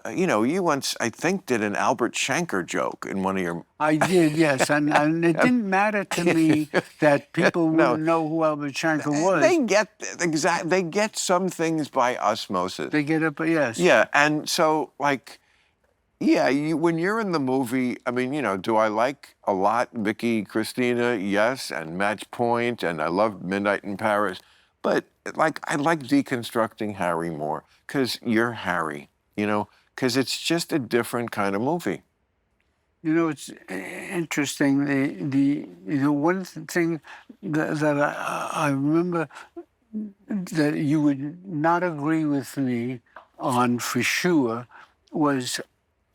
you once, I think, did an Albert Shanker joke in one of your... I did, yes, and it didn't matter to me that people wouldn't know who Albert Shanker was. They get some things by osmosis. They get it, but yes. Yeah, and so, like... Yeah, when you're in the movie, I mean, do I like a lot Vicky Cristina? Yes, and Match Point, and I love Midnight in Paris. But, like, I like deconstructing Harry more, because you're Harry, because it's just a different kind of movie. It's interesting. The one thing that I remember that you would not agree with me on for sure was...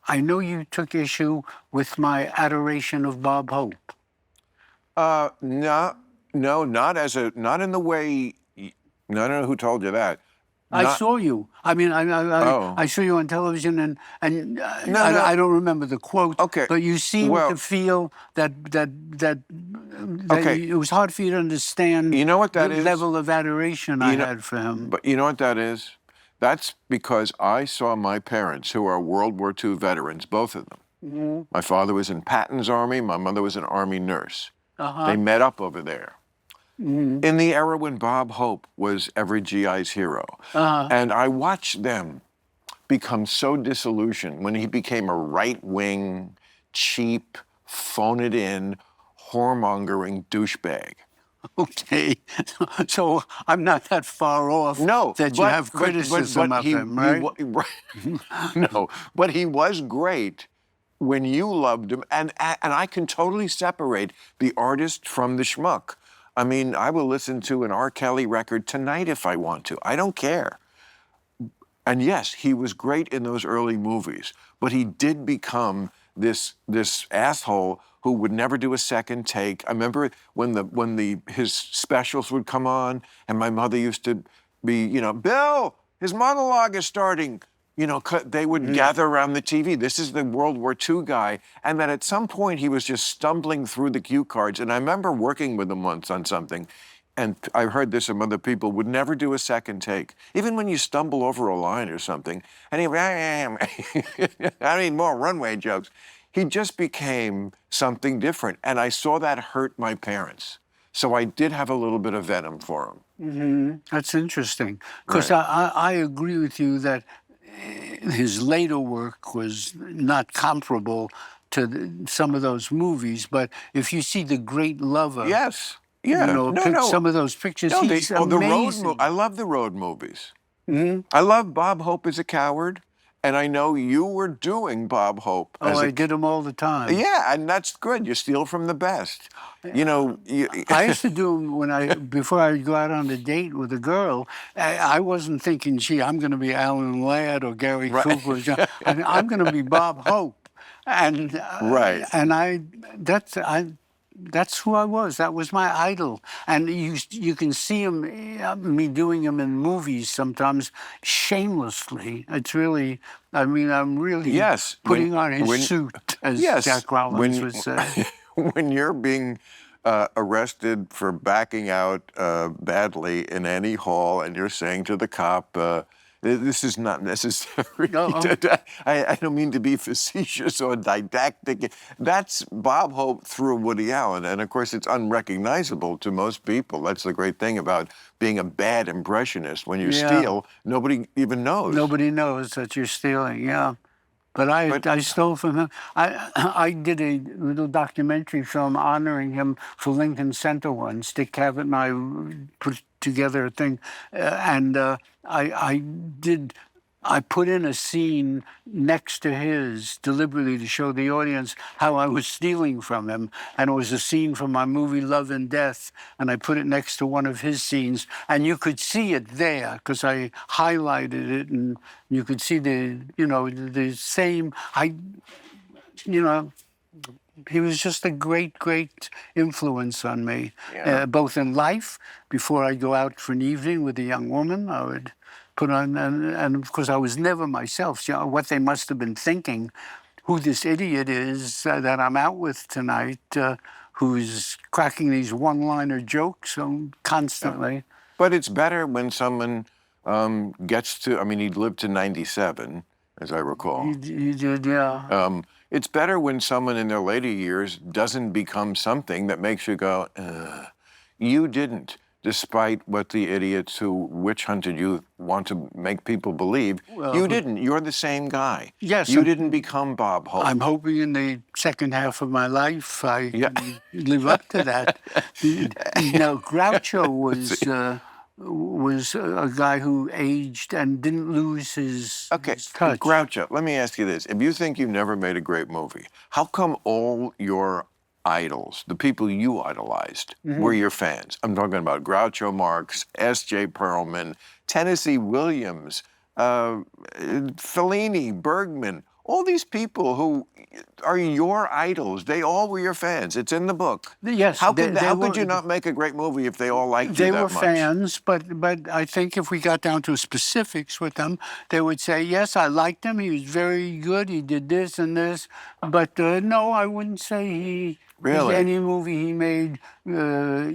I know you took issue with my adoration of Bob Hope. No, no, not in the way. No, I don't know who told you that. I Not, saw you. I mean, oh, I saw you on television, and no, no. I don't remember the quote. Okay, But you seemed well, to feel that okay. it was hard for you to understand You know what the that is? level of adoration I You know, had for him. but you know what that is? That's because I saw my parents, who are World War II veterans, both of them. My father was in Patton's army. My mother was an army nurse. They met up over there. In the era when Bob Hope was every GI's hero. And I watched them become so disillusioned when he became a right-wing, cheap, phone-it-in, whoremongering douchebag. Okay, so I'm not that far off. No, that you have criticism of him, right? No, but he was great when you loved him, and I can totally separate the artist from the schmuck. I mean, I will listen to an R. Kelly record tonight if I want to. I don't care. And yes, he was great in those early movies, but he did become this asshole who would never do a second take. I remember when his specials would come on, and my mother used to be, Bill, his monologue is starting. They would gather around the TV. This is the World War II guy. And that at some point he was just stumbling through the cue cards. And I remember working with him once on something, and I heard this from other people, would never do a second take. Even when you stumble over a line or something, and I need more runway jokes. He just became something different. And I saw that hurt my parents. So I did have a little bit of venom for him. That's interesting, because Right. I agree with you that his later work was not comparable to some of those movies. But if you see The Great Lover, Yes. Yeah. some of those pictures, No, he's the road amazing. I love the road movies. I love Bob Hope is a Coward, and I know you were doing Bob Hope as I did them all the time. Yeah, and that's good. You steal from the best. I used to do them before I would go out on a date with a girl. I wasn't thinking, gee, I'm going to be Alan Ladd or Gary Cooper. I'm going to be Bob Hope, and Right. and that's who I was. That was my idol. And you can see me doing him in movies sometimes shamelessly. It's really, I'm really Yes, putting on his suit, as Jack Rollins would say. When you're being arrested for backing out badly in any hall, and you're saying to the cop, this is not necessary. I don't mean to be facetious or didactic. That's Bob Hope through Woody Allen. And of course, it's unrecognizable to most people. That's the great thing about being a bad impressionist. When you steal, nobody even knows. Nobody knows that you're stealing, yeah. But I stole from him. I did a little documentary film honoring him for Lincoln Center once. Dick Cavett and I put together a thing, and I put in a scene next to his deliberately to show the audience how I was stealing from him. And it was a scene from my movie Love and Death, and I put it next to one of his scenes. And you could see it there because I highlighted it, and you could see the same, he was just a great, great influence on me, both in life. Before I'd go out for an evening with a young woman, I would put on, and of course I was never myself. What they must have been thinking, who this idiot is that I'm out with tonight, who's cracking these one-liner jokes constantly. But it's better when someone gets to, I mean, he lived to 97, as I recall. You did, yeah. It's better when someone in their later years doesn't become something that makes you go, you didn't, despite what the idiots who witch hunted you want to make people believe. Well, you didn't. You're the same guy. Yes. You didn't become Bob Hope. I'm hoping in the second half of my life I can live up to that. Groucho was a guy who aged and didn't lose his touch. Groucho, let me ask you this. If you think you've never made a great movie, how come all your idols, the people you idolized, were your fans? I'm talking about Groucho Marx, S.J. Perelman, Tennessee Williams, Fellini, Bergman. all these people who are your idols, they all were your fans. It's in the book. Yes, How they could you were- not make a great movie if they all liked you They that were much? fans, but I think if we got down to specifics with them, they would say, yes, I liked him. He was very good. He did this and this. But no, I wouldn't say Really? any movie he made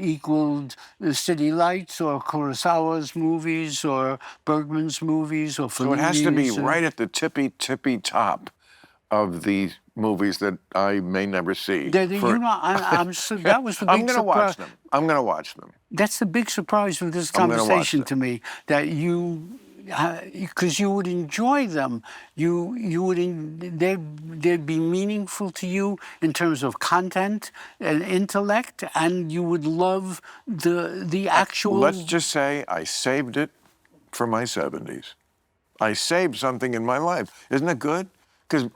equaled City Lights or Kurosawa's movies or Bergman's movies or Fellini's. So it has to be right at the tippy top of the movies that I may never see. That was the big I'm going to surprise. watch them. I'm going to watch them. That's the big surprise with this I'm gonna watch conversation them. to me, that because you would enjoy them, they'd be meaningful to you in terms of content and intellect, and you would love the actual. Let's just say I saved it for my 70s. I saved something in my life. Isn't it good? Because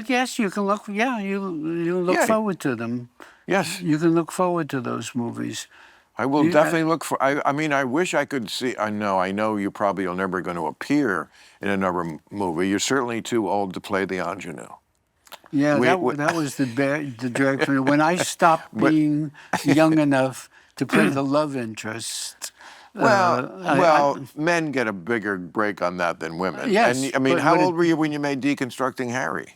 Yes, you can look. Yeah, you look Yeah. forward to them. Yes, You can look forward to those movies. I will definitely look for. I mean, I wish I could see. I know you probably are never going to appear in another movie. You're certainly too old to play the ingenue. Yeah, that was the drag for me. When I stopped being young enough to play the love interest. Men get a bigger break on that than women. Yes, And I mean, but how when old were you when you made Deconstructing Harry?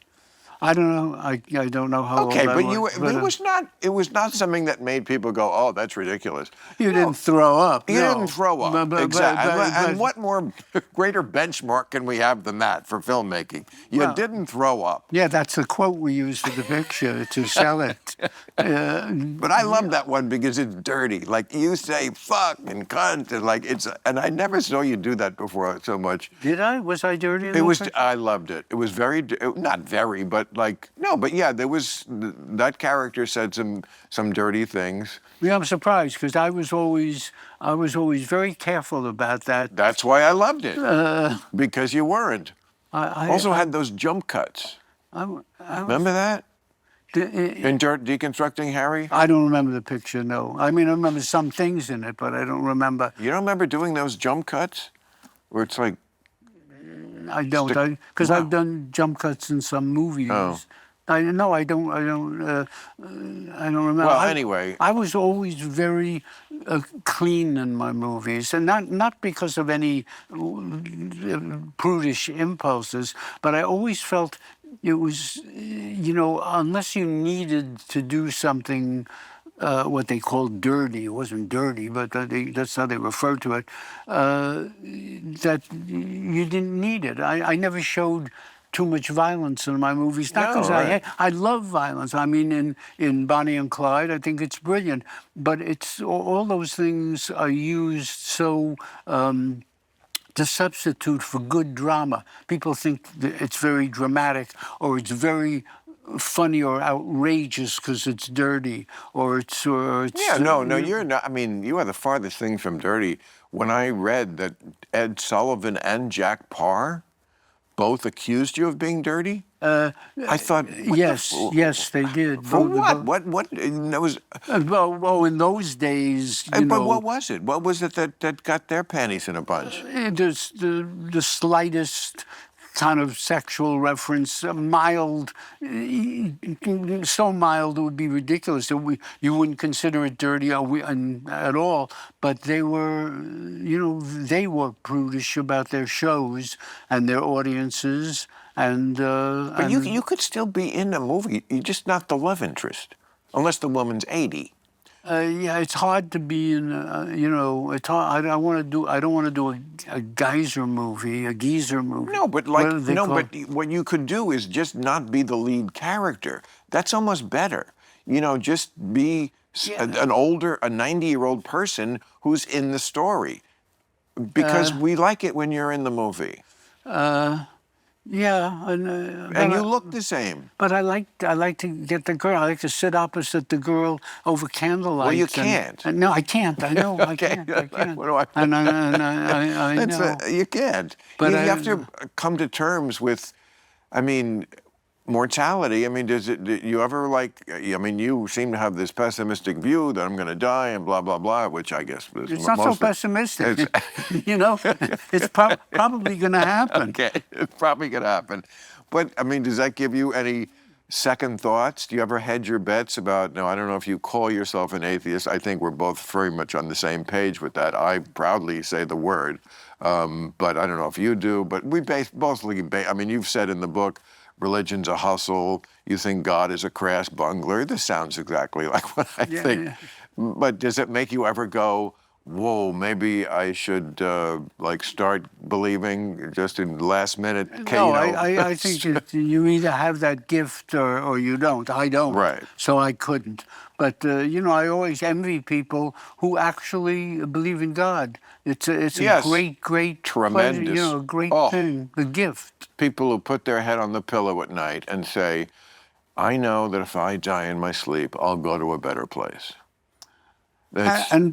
I don't know. I don't know how Okay, old I but was. it was not something that made people go, "Oh, that's ridiculous." You didn't throw up. You no. didn't throw up. Exactly. And what more greater benchmark can we have than that for filmmaking? You didn't throw up. Yeah, that's the quote we use for the picture to sell it. But I love that one because it's dirty. Like you say fuck and cunt and and I never saw you do that before so much. Did I? Was I dirty? In It the was. picture? I loved it. It was not very, but but yeah, there was that character said some dirty things. Yeah, I'm surprised because I was always very careful about that. That's why I loved it because you weren't. I Also had those jump cuts. Remember that in Deconstructing Harry? I don't remember the picture. No, I mean I remember some things in it, but I don't remember. You don't remember doing those jump cuts, where it's like. I don't, because I've done jump cuts in some movies. Oh. I don't remember. Well, anyway. I was always very clean in my movies, and not because of any prudish impulses, but I always felt it was, unless you needed to do something. What they called dirty. It wasn't dirty, but that's how they referred to it. That you didn't need it. I never showed too much violence in my movies. Not because I love violence. I mean, in Bonnie and Clyde, I think it's brilliant. But it's all those things are used so. To substitute for good drama. People think that it's very dramatic or it's very funny or outrageous because it's dirty or it's No, you're not. I mean, you are the farthest thing from dirty. When I read that Ed Sullivan and Jack Parr both accused you of being dirty, I thought, yes, they did. For what? What? That was. Well, in those days, But what was it? What was it that got their panties in a bunch? There's the slightest kind of sexual reference, mild, so mild it would be ridiculous. You wouldn't consider it dirty at all. But they were, they were prudish about their shows and their audiences. But you could still be in a movie. You're just not the love interest, unless the woman's 80. Yeah, it's hard to be in. It's hard. I don't want to do a geezer movie. No, but but what you could do is just not be the lead character. That's almost better. Just be an older, a 90-year-old person who's in the story, because we like it when you're in the movie. Yeah, and you look the same. But I like to get the girl. I like to sit opposite the girl over candlelight. Well, you can't. No, I can't. I know. Okay. I can't. What do I? And I know. You can't. But you have to come to terms with. I mean, mortality, I mean, do you ever I mean, you seem to have this pessimistic view that I'm going to die and blah, blah, blah, which I guess is It's not so pessimistic. You know, it's probably going to happen. Okay, it's probably going to happen. But, I mean, does that give you any second thoughts? Do you ever hedge your bets about, no, I don't know if you call yourself an atheist. I think we're both very much on the same page with that. I proudly say the word, but I don't know if you do. But we I mean, you've said in the book, religion's a hustle. You think God is a crass bungler. This sounds exactly like what I think. Yeah. But does it make you ever go, whoa, maybe I should start believing just in last minute? No, I think that you either have that gift or you don't. I don't. Right. So I couldn't. But, you know, I always envy people who actually believe in God. It's Yes. a great Tremendous. pleasure, you know, a great thing, a gift. People who put their head on the pillow at night and say, I know that if I die in my sleep, I'll go to a better place. And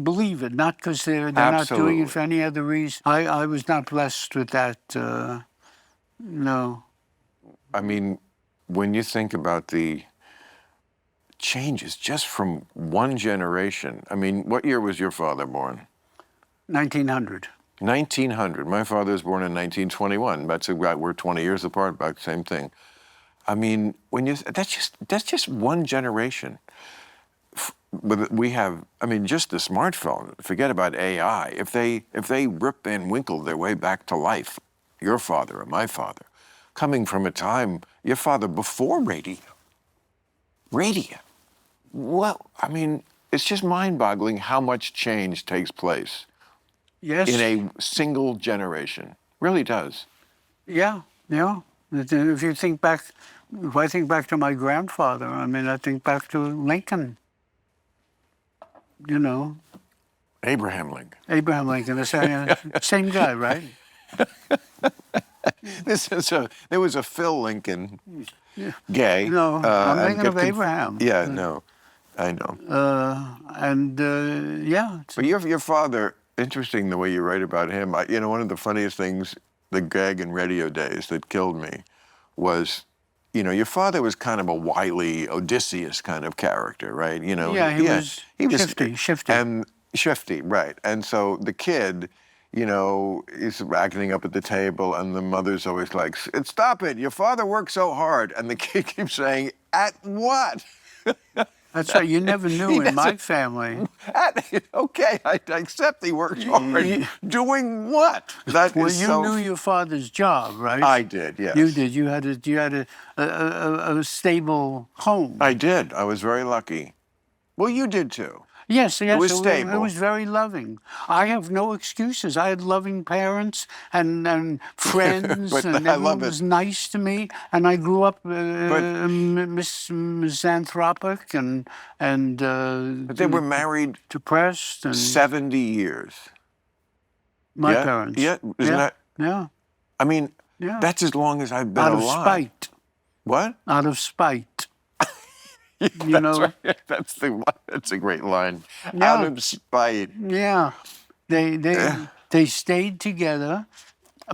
believe it, not because they're not doing it for any other reason. I was not blessed with that, no. I mean, when you think about the changes just from one generation, I mean, what year was your father born? 1900. 1900. My father was born in 1921. That's about, we're 20 years apart, about the same thing. I mean, that's just one generation. But we have, I mean, just the smartphone. Forget about AI. If they Rip Van Winkle their way back to life, your father or my father, coming from a time, your father before radio. Well, I mean, it's just mind-boggling how much change takes place. Yes. In a single generation. Really does. Yeah. If you think back, if I think back to my grandfather, I mean, I think back to Lincoln. You know. Abraham Lincoln. Abraham Lincoln, the same guy, right? There was a Phil Lincoln, gay. No, I'm thinking of Abraham. Yeah, no, I know. Yeah. But your father, interesting the way you write about him. You know, one of the funniest things, the gag and radio days that killed me was, you know, your father was kind of a wily Odysseus kind of character, right? You know, he was shifty. And shifty, right. And so the kid, you know, he's acting up at the table and the mother's always like, stop it, your father worked so hard. And the kid keeps saying, at what? That's right. You never knew in my family. Okay, I accept he works hard. Doing what? Well, you knew your father's job, right? I did, yes. You did. You had a stable home. I did. I was very lucky. Well, you did too. Yes, it was stable. It was very loving. I have no excuses. I had loving parents and friends, and everyone was nice to me. And I grew up misanthropic and but they were married, depressed, and 70 years. My parents. Yeah, isn't that? Yeah. I mean, that's as long as I've been alive. Out of spite. What? Out of spite. You know, right. That's a great line. Yeah. Out of spite. Yeah, they stayed together,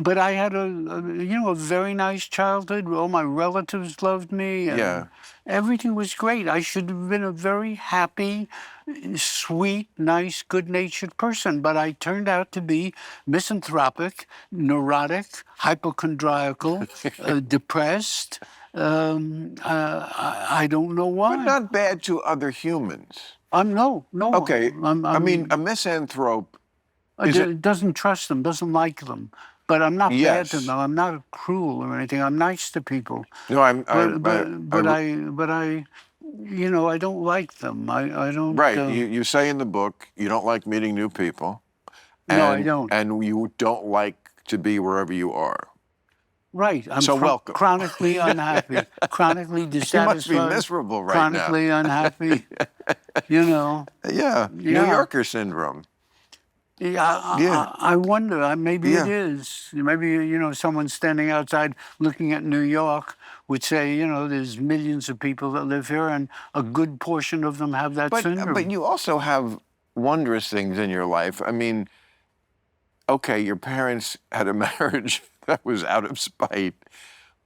but I had a very nice childhood. All my relatives loved me. And everything was great. I should have been a very happy, sweet, nice, good-natured person, but I turned out to be misanthropic, neurotic, hypochondriacal, depressed. I don't know why. But not bad to other humans. No. Okay, I mean, a misanthrope doesn't trust them, doesn't like them. But I'm not bad to them. I'm not cruel or anything. I'm nice to people. No, but I, you know, I don't like them. I don't. Right. You say in the book you don't like meeting new people. No, I don't. And you don't like to be wherever you are. Right. I'm welcome. Chronically unhappy, chronically dissatisfied. You must be miserable right chronically unhappy. You know. Yeah. New Yorker syndrome. I wonder. Maybe it is. Maybe, you know, someone standing outside looking at New York would say, you know, there's millions of people that live here, and a good portion of them have that syndrome. But you also have wondrous things in your life. I mean, okay, your parents had a marriage that was out of spite,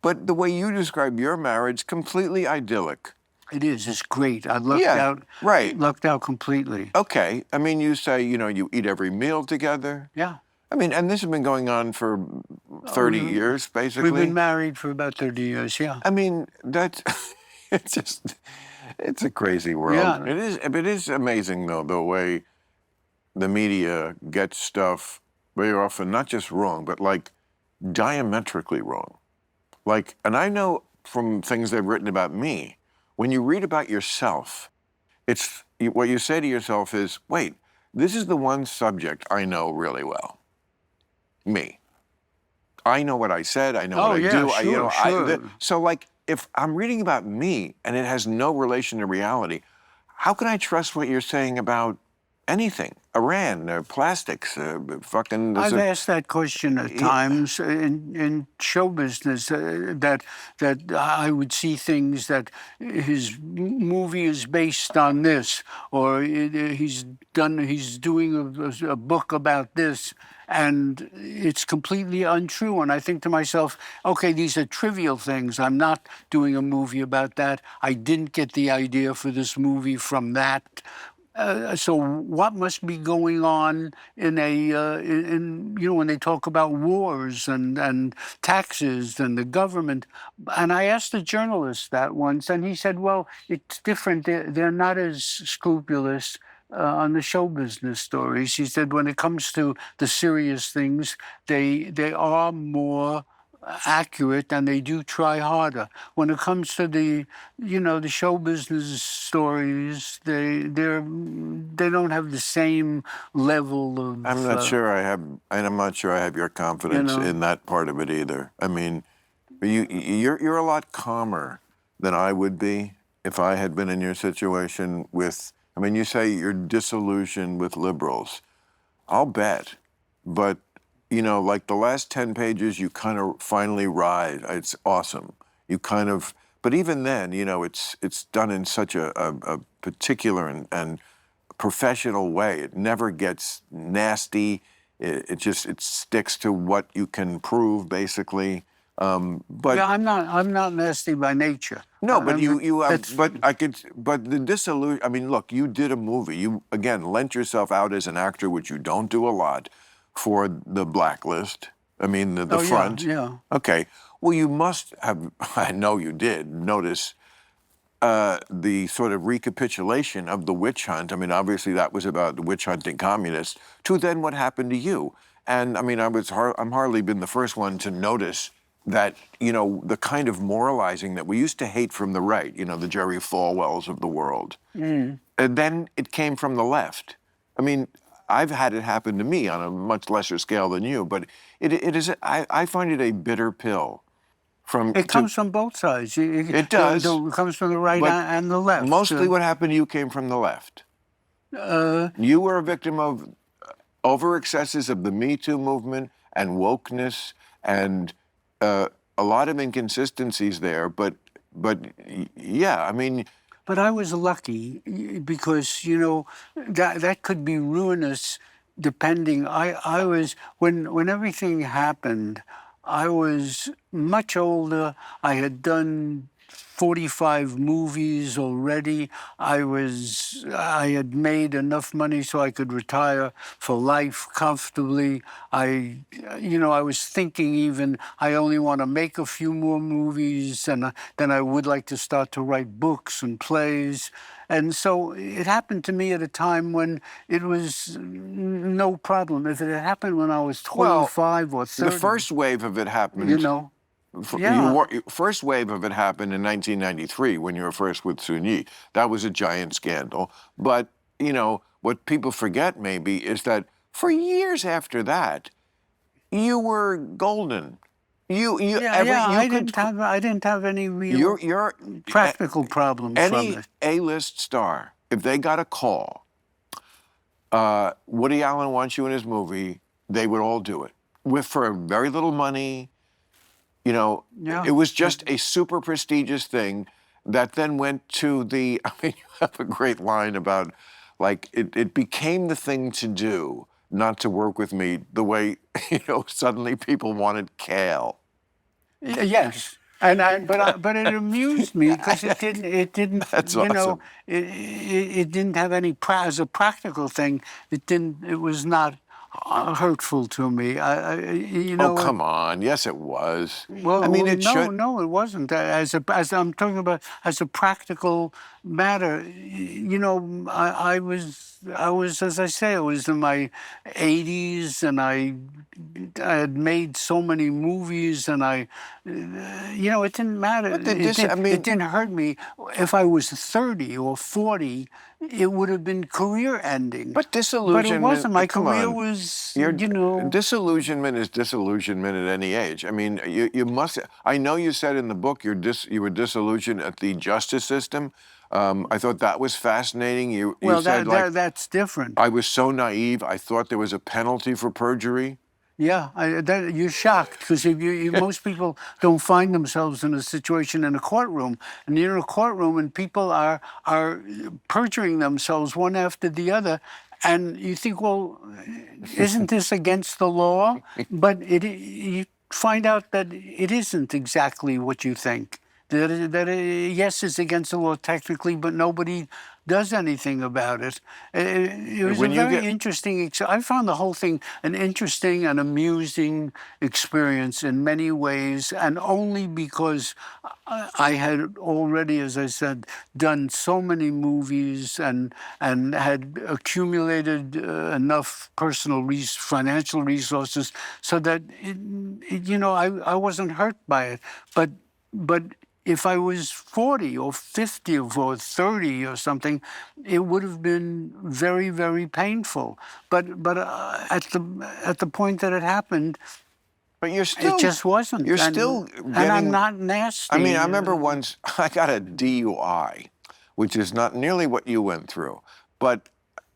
But the way you describe your marriage, completely idyllic. It is. It's great. I lucked Yeah, out. right. Lucked out completely. Okay. I mean, you say, you eat every meal together. Yeah. I mean, and this has been going on for 30 years, basically. We've been married for about 30 years. Yeah. I mean, that's it's a crazy world. Yeah. It is amazing, though, the way the media gets stuff very often, not just wrong, but like diametrically wrong. Like, and I know from things they've written about me, when you read about yourself, what you say to yourself is, wait, this is the one subject I know really well. Me. I know what I said, I know what I do. Sure. So like, if I'm reading about me and it has no relation to reality, how can I trust what you're saying about anything? Iran, plastics, fucking... I've asked that question at times in show business, that I would see things that his movie is based on this, or he's doing a book about this, and it's completely untrue. And I think to myself, okay, these are trivial things. I'm not doing a movie about that. I didn't get the idea for this movie from that. So what must be going on in when they talk about wars and taxes and the government? And I asked a journalist that once, and he said, well, it's different. They're not as scrupulous on the show business stories. He said, when it comes to the serious things, they are more accurate, and they do try harder. When it comes to the show business stories, they don't have the same level of... I'm not sure I have your confidence in that part of it either. I mean, you're a lot calmer than I would be if I had been in your situation with... I mean, you say you're disillusioned with liberals. I'll bet, but like the last 10 pages, you kind of finally ride. It's awesome. You kind of, but even then, it's done in such a particular and professional way. It never gets nasty. It sticks to what you can prove, basically. But yeah, I'm not nasty by nature. No, but but the disillusion. I mean, look, you did a movie. You again lent yourself out as an actor, which you don't do a lot, for the blacklist. I mean, the front. Yeah. Okay. Well, you must have, I know you did, notice the sort of recapitulation of the witch hunt. I mean, obviously that was about the witch hunting communists, to then what happened to you. And I mean, I'm hardly been the first one to notice that, the kind of moralizing that we used to hate from the right, the Jerry Falwells of the world. And then it came from the left. I mean, I've had it happen to me on a much lesser scale than you, but I find it a bitter pill. It comes from both sides. It does. It comes from the right and the left. Mostly what happened to you came from the left. You were a victim of over-excesses of the MeToo movement and wokeness and a lot of inconsistencies there, but yeah, I mean... But I was lucky because, that could be ruinous depending. I was, when everything happened, I was much older. I had done 45 movies already. I had made enough money so I could retire for life comfortably. I was thinking even I only want to make a few more movies, and then I would like to start to write books and plays. And so it happened to me at a time when it was no problem. If it had happened when I was 25 or 30... The first wave of it happened... First wave of it happened in 1993 when you were first with Sunyi. That was a giant scandal. But, what people forget maybe is that for years after that, you were golden. I didn't have any real practical problems from it. Any A-list star, if they got a call, Woody Allen wants you in his movie, they would all do it. For very little money. It was just a super prestigious thing that then went to the... I mean, you have a great line about, like, it became the thing to do not to work with me the way, suddenly people wanted kale. Yes. But it amused me because it didn't, That's you know, awesome. it didn't have any, as a practical thing, it was not hurtful to me. You Oh, know, come on. Yes, it was. I mean, well, it no, should. no, it wasn't. As I'm talking about, as a practical matter, you know, I was, as I say, I was in my 80s, and I had made so many movies, and you know, it didn't matter. But I It mean, didn't hurt me. If I was 30 or 40, it would have been career ending. but But it disillusionment, wasn't. My come career on. was, Your you know. disillusionment is disillusionment at any age. I mean, you must. I know you said in the book you were disillusioned at the justice system. I thought that was fascinating. You Well, said like that's different. I was so naive. I thought there was a penalty for perjury. Yeah, you're shocked because most people don't find themselves in a situation in a courtroom, and you're in a courtroom and people are perjuring themselves one after the other, and you think, well, isn't this against the law? But you find out that it isn't exactly what you think. Yes, it's against the law technically, but nobody does anything about it. It was a When you very get interesting. I found the whole thing an interesting and amusing experience in many ways, and only because I had already, as I said, done so many movies and had accumulated enough financial resources so that you know, I wasn't hurt by it, but if I was 40 or 50 or 30 or something, it would have been very, very painful. But at the point that it happened, but it just wasn't. you're still And I'm getting. not I mean, nasty. I remember once I got a DUI, which is not nearly what you went through, but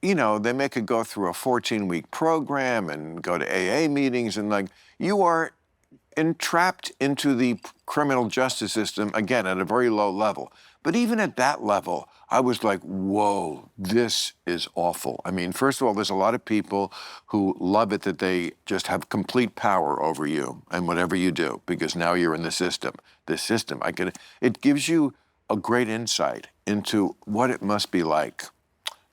you know, they make it go through a 14-week program and go to AA meetings, and like you are entrapped into the criminal justice system again at a very low level. But even at that level, I was like, whoa, this is awful. I mean, first of all, there's a lot of people who love it that they just have complete power over you and whatever you do, because now you're in the system. This system, it gives you a great insight into what it must be like,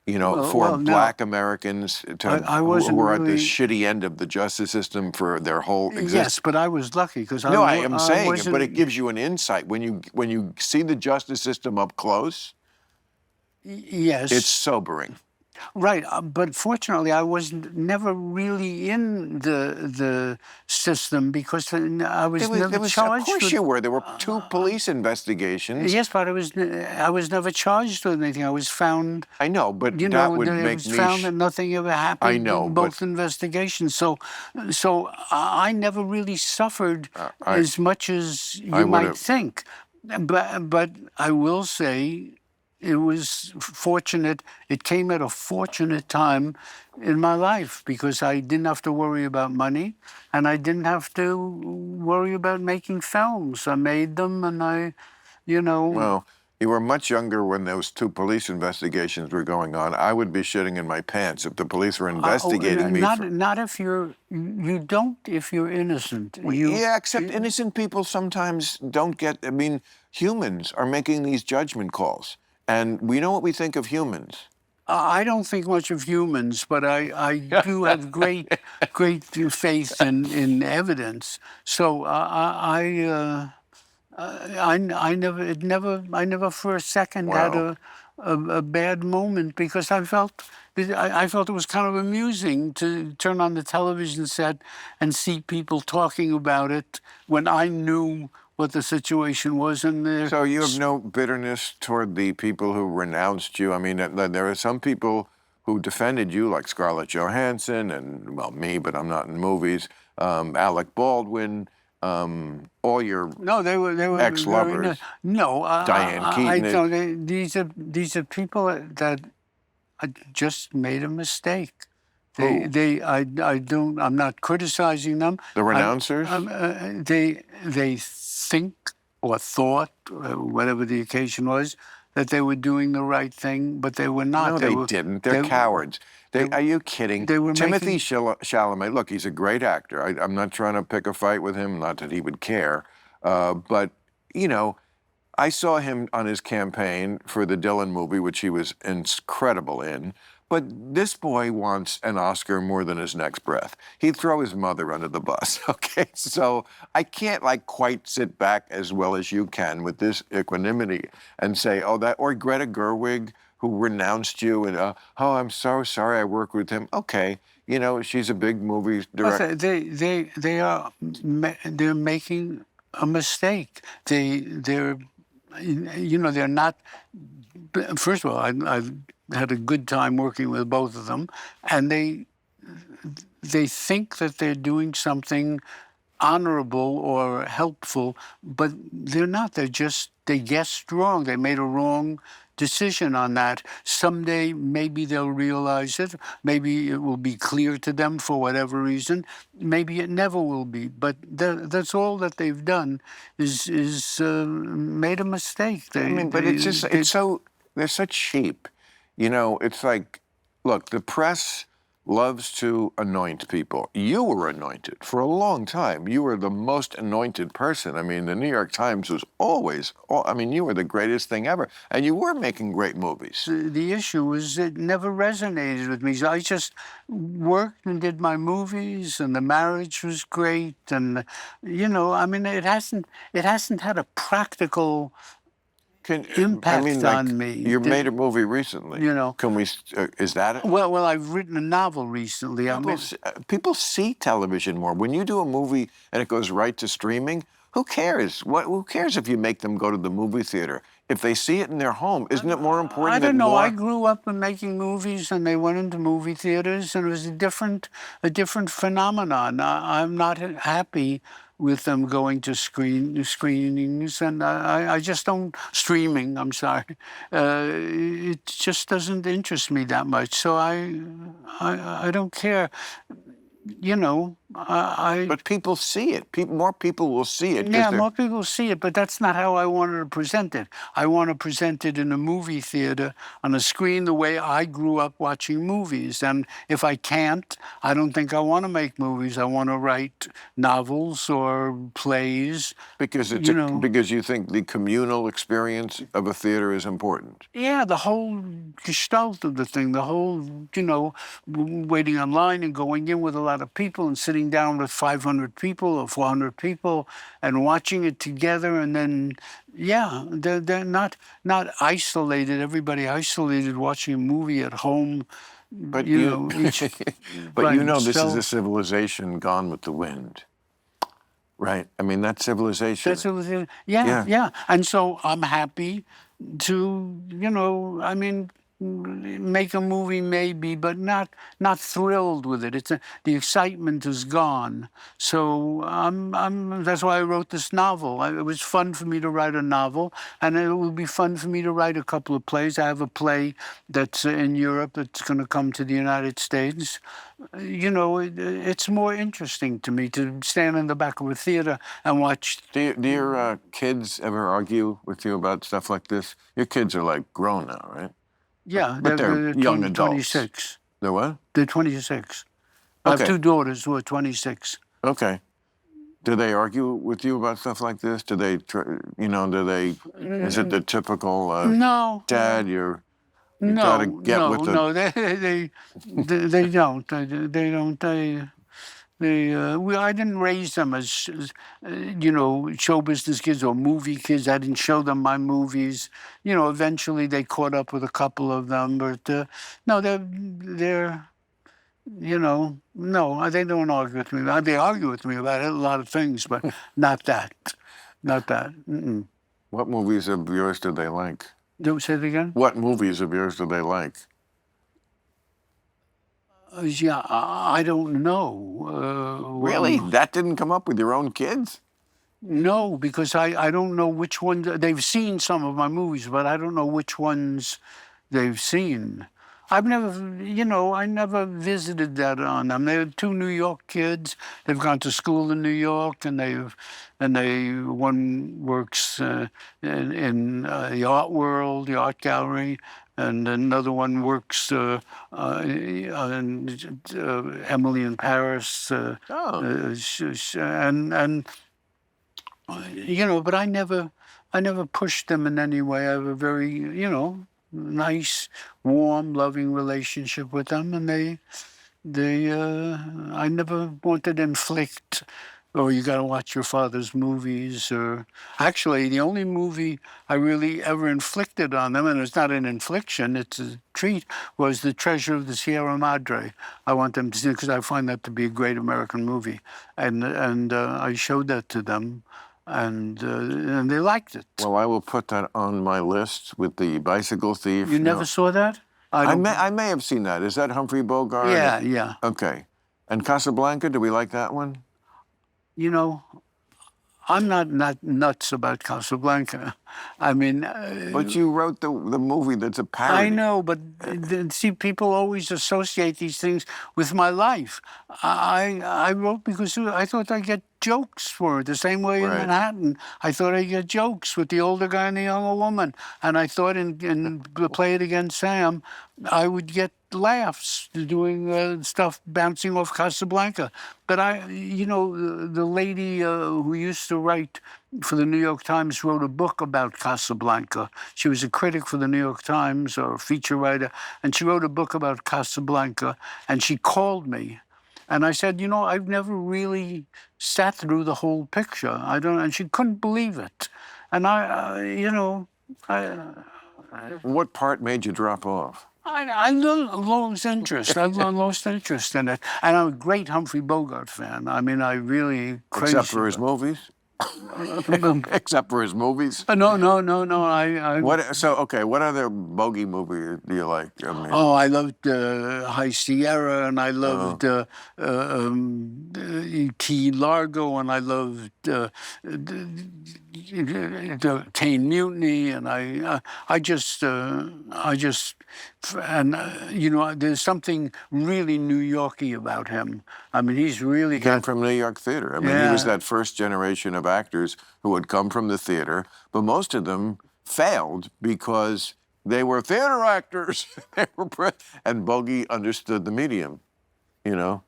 you know, for Now Black Americans I who wasn't are at the really. shitty end of the justice system for their whole existence. Yes, but I was lucky because No, I am I saying it, but it wasn't. gives you an insight when you see the justice system up close. Yes. It's sobering. Right, but fortunately, I was never really in the system because I was never There was, of charged course with. you were. There were 2 police investigations. Yes, but I was never charged with anything. I was found. I know, but You that know, would it make was me. found that nothing ever happened I know, in but both investigations. So I never really suffered I as much as I you would might have. think. But I will say it was fortunate. It came at a fortunate time in my life because I didn't have to worry about money and I didn't have to worry about making films. I made them and you know. Well, you were much younger when those 2 police investigations were going on. I would be shitting in my pants if the police were investigating me for. Not if you don't if you're innocent. Yeah, except innocent people sometimes don't get. I mean, humans are making these judgment calls, and we know what we think of humans. I don't think much of humans, but I do have great faith in evidence. So I never for a second had Wow. a bad moment because I felt it was kind of amusing to turn on the television set and see people talking about it when I knew what the situation was, and So you have no bitterness toward the people who renounced you? I mean, there are some people who defended you, like Scarlett Johansson and, well, me, but I'm not in movies, Alec Baldwin, all your no, they were very ex-lovers, no. Diane I Keaton. don't. These are people that just made a mistake. Who? I don't. I'm not criticizing them. The renouncers? They think or thought, whatever the occasion was, that they were doing the right thing, but they were not. No, they didn't. They're cowards. Are you kidding? They were Timothy making. Chalamet, look, he's a great actor. I'm not trying to pick a fight with him, not that he would care. But you know, I saw him on his campaign for the Dylan movie, which he was incredible in. But this boy wants an Oscar more than his next breath. He'd throw his mother under the bus, okay? So I can't like quite sit back as well as you can with this equanimity and say, oh, that, or Greta Gerwig, who renounced you, and, oh, I'm so sorry I worked with him. Okay, you know, she's a big movie director. They're making a mistake. They're not. First of all, I've had a good time working with both of them, and they think that they're doing something honorable or helpful, but they're not. They guessed wrong. They made a wrong decision on that. Someday, maybe they'll realize it. Maybe it will be clear to them for whatever reason. Maybe it never will be. But that's all that they've done is made a mistake. They're such sheep. You know, it's like, look, the press loves to anoint people. You were anointed for a long time. You were the most anointed person. I mean, the New York Times was always, you were the greatest thing ever. And you were making great movies. The issue was it never resonated with me. So I just worked and did my movies, and the marriage was great. And, it hasn't had a practical impact on me. You made a movie recently. Can we? Is that it? Well, I've written a novel recently. People see television more. When you do a movie and it goes right to streaming, who cares? Who cares if you make them go to the movie theater? If they see it in their home, isn't it more important? I don't know. I grew up in making movies, and they went into movie theaters, and it was a different phenomenon. I'm not happy with them going to screenings, and I just don't streaming. I'm sorry, it just doesn't interest me that much. So I don't care. But people see it. More people will see it. Yeah, more people see it, but that's not how I wanted to present it. I want to present it in a movie theater on a screen the way I grew up watching movies. And if I can't, I don't think I want to make movies. I want to write novels or plays. Because because you think the communal experience of a theater is important. Yeah, the whole gestalt of the thing, the whole, waiting online and going in with a lot of people and sitting down with 500 people or 400 people and watching it together, and then they're not isolated. Everybody isolated watching a movie at home. But this is a civilization gone with the wind, right? I mean, that's civilization. That's civilization. Yeah. And so I'm happy to make a movie maybe, but not thrilled with it. The excitement is gone. So that's why I wrote this novel. It was fun for me to write a novel, and it will be fun for me to write a couple of plays. I have a play that's in Europe that's going to come to the United States. It's more interesting to me to stand in the back of a theater and watch. Do your kids ever argue with you about stuff like this? Your kids are like grown now, right? Yeah, but they're young adults. 26. They're what? They're 26. I have two daughters who are 26. Okay. Do they argue with you about stuff like this? Do they, is it the typical dad, you gotta get with the... No, they don't. They don't. I didn't raise them as, show business kids or movie kids. I didn't show them my movies. Eventually they caught up with a couple of them, but no, they're, no, they don't argue with me. They argue with me about a lot of things, but not that. Mm-mm. What movies of yours do they like? Don't say it again? What movies of yours do they like? I don't know. Really? That didn't come up with your own kids? No, because I don't know which ones. They've seen some of my movies, but I don't know which ones they've seen. I never visited that on them. They're two New York kids. They've gone to school in New York, and one works in the art world, the art gallery, and another one works Emily in Paris. But I never I never pushed them in any way. I have a very, nice, warm, loving relationship with them, and I never wanted to inflict, oh, you got to watch your father's movies, or actually, the only movie I really ever inflicted on them, and it's not an infliction, it's a treat, was The Treasure of the Sierra Madre. I want them to see it because I find that to be a great American movie, and I showed that to them, and they liked it. Well, I will put that on my list with the bicycle thief. You never saw that? I may have seen that. Is that Humphrey Bogart? Yeah, yeah. Okay. And Casablanca, do we like that one? You know, I'm not nuts about Casablanca. I mean... but you wrote the movie that's a parody. I know, but see, people always associate these things with my life. I wrote because I thought I'd get jokes for it, the same way in Manhattan. I thought I'd get jokes with the older guy and the younger woman. And I thought in Play It Again, Sam, I would get laughs doing stuff bouncing off Casablanca. But the lady who used to write for the New York Times wrote a book about Casablanca. She was a critic for the New York Times, or a feature writer, and she wrote a book about Casablanca, and she called me. And I said, I've never really sat through the whole picture. And she couldn't believe it. And what part made you drop off? I lost interest. I lost interest in it. And I'm a great Humphrey Bogart fan. I mean, I really crazy. Except for his movies? Except for his movies? No. What other bogey movie do you like? I mean, I loved High Sierra, and I loved Key Largo, and I loved Teen Mutiny, and there's something really New Yorky about him. I mean, he's really... He came from New York theater. I mean, he was that first generation of actors who had come from the theater, but most of them failed because they were theater actors. And Bogey understood the medium, Yeah,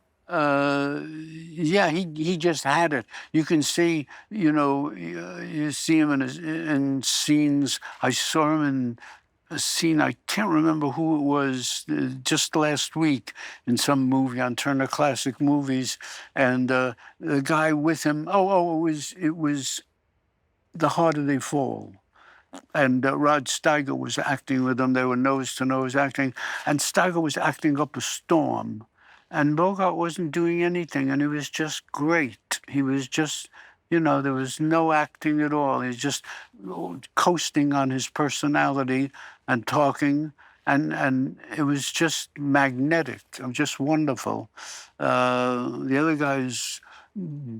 he just had it. You can see, you see him in scenes. I saw him in a scene, I can't remember who it was, just last week in some movie on Turner Classic Movies, and the guy with him, it was The Harder They Fall. And Rod Steiger was acting with them. They were nose-to-nose acting, and Steiger was acting up a storm. And Bogart wasn't doing anything, and he was just great. He was just... there was no acting at all. He's just coasting on his personality and talking, and it was just magnetic, just wonderful. The other guy's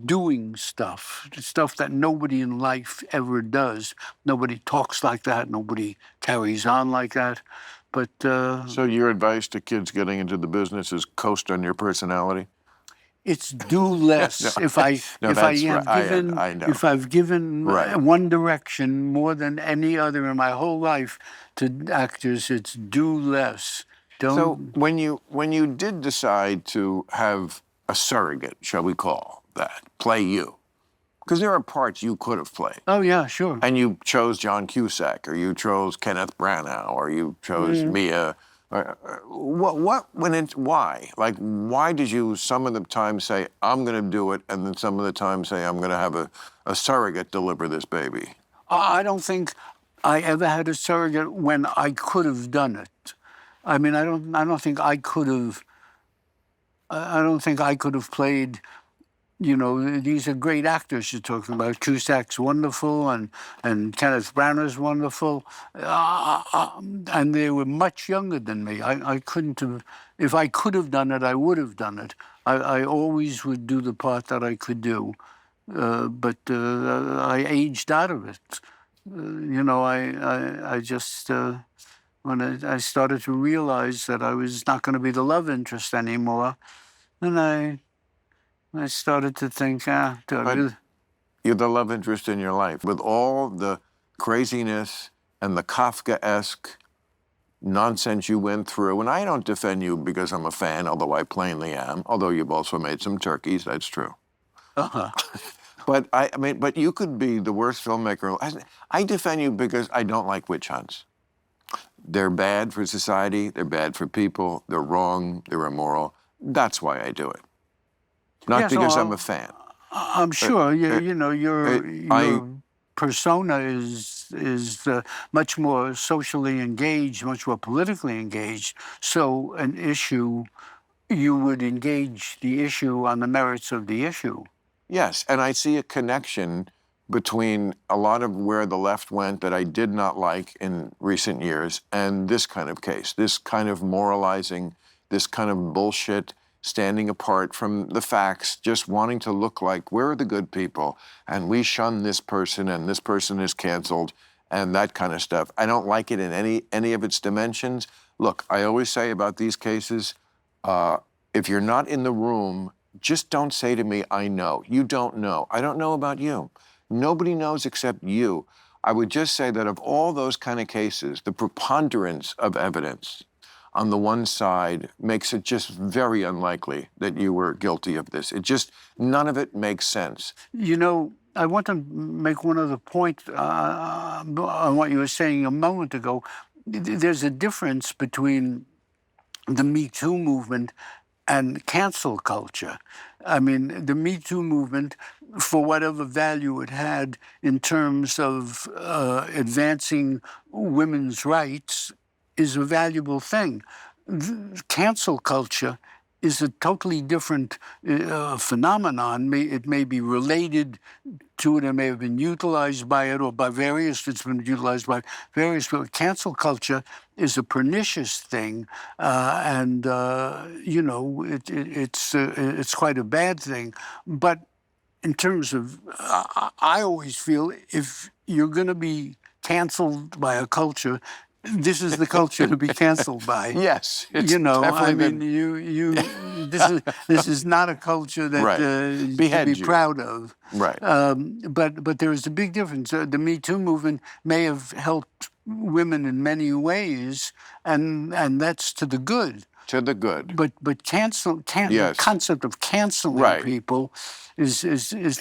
doing stuff that nobody in life ever does. Nobody talks like that. Nobody carries on like that. But so your advice to kids getting into the business is coast on your personality? It's do less. If I've given one direction more than any other in my whole life to actors, it's do less. So when you did decide to have a surrogate, shall we call that, play you, because there are parts you could have played. Oh yeah, sure. And you chose John Cusack, or you chose Kenneth Branagh, or you chose Mia. What went into why? Like, why did you some of the time say, I'm going to do it, and then some of the time say, I'm going to have a surrogate deliver this baby? I don't think I ever had a surrogate when I could have done it. I mean, I don't think I could have played... these are great actors you're talking about. Cusack's wonderful, and Kenneth Branagh's wonderful. And they were much younger than me. I couldn't have... If I could have done it, I would have done it. I always would do the part that I could do. But I aged out of it. I just... when I started to realize that I was not going to be the love interest anymore, then I started to think, You're the love interest in your life. With all the craziness and the Kafkaesque nonsense you went through, and I don't defend you because I'm a fan, although I plainly am, although you've also made some turkeys, that's true. But I mean, but you could be the worst filmmaker. I defend you because I don't like witch hunts. They're bad for society. They're bad for people. They're wrong. They're immoral. That's why I do it. Not Yes, because well, I'm a fan. I'm sure you know your persona is much more socially engaged, much more politically engaged. So an issue, you would engage the issue on the merits of the issue. Yes, and I see a connection between a lot of where the left went that I did not like in recent years and this kind of case, this kind of moralizing, this kind of bullshit, standing apart from the facts, just wanting to look like we're the good people and we shun this person and this person is canceled and that kind of stuff. I don't like it in any of its dimensions. Look, I always say about these cases, if you're not in the room, just don't say to me, I know. You don't know. I don't know about you. Nobody knows except you. I would just say that of all those kind of cases, the preponderance of evidence on the one side makes it just very unlikely that you were guilty of this. It just, none of it makes sense. You know, I want to make one other point on what you were saying a moment ago. There's a difference between the MeToo movement and cancel culture. I mean, the Me Too movement, for whatever value it had in terms of advancing women's rights, is a valuable thing. Cancel culture is a totally different phenomenon. It may be related to it, it may have been utilized by it or by various, it's been utilized by various, but cancel culture is a pernicious thing, and you know, it's quite a bad thing. But in terms of, I always feel if you're going to be canceled by a culture, this is the culture to be canceled by. Yes, it's you know, I definitely mean, this is not a culture that Right. you Behead should be you. proud of. Right. But there is a big difference. The Me Too movement may have helped women in many ways, and that's to the good. To the good. But Yes. the concept of canceling Right. people is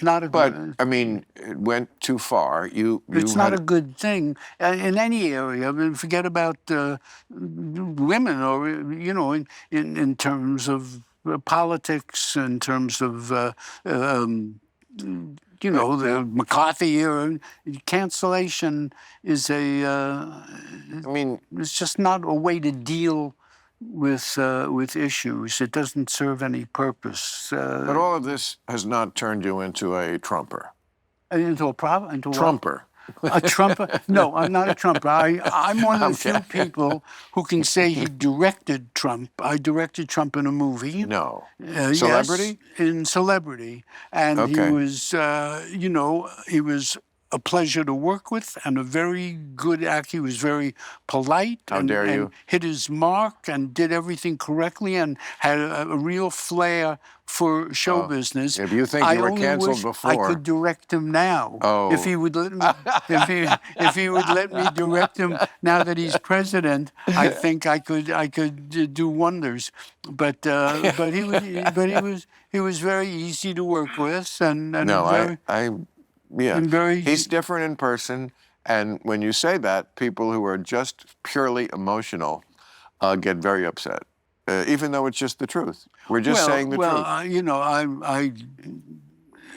not a But good. I mean, it went too far. It's not a good thing in any area. I mean, forget about women, or you know, in terms of politics, in terms of you know, the McCarthy era. Cancellation is I mean, it's just not a way to deal with issues. It doesn't serve any purpose. but all of this has not turned you into a Trumper. Into a problem. Into what? Trumper. A Trumper? No, I'm not a Trumper. I'm one of the few people who can say he directed Trump. I directed Trump in a movie. No. Yes, Celebrity? in Celebrity. And he Okay. was, you know, he was a pleasure to work with and a very good actor. He was very polite. How dare you. And hit his mark and did everything correctly and had a real flair for show business. If you think I you were only canceled wish before. I could direct him now. Oh. If he would let me, if he would let me direct him now that he's president, I think I could do wonders. But he was very easy to work with and No, very, yeah. and very He's different in person. And when you say that, people who are just purely emotional get very upset, even though it's just the truth. We're just saying the truth. You know, I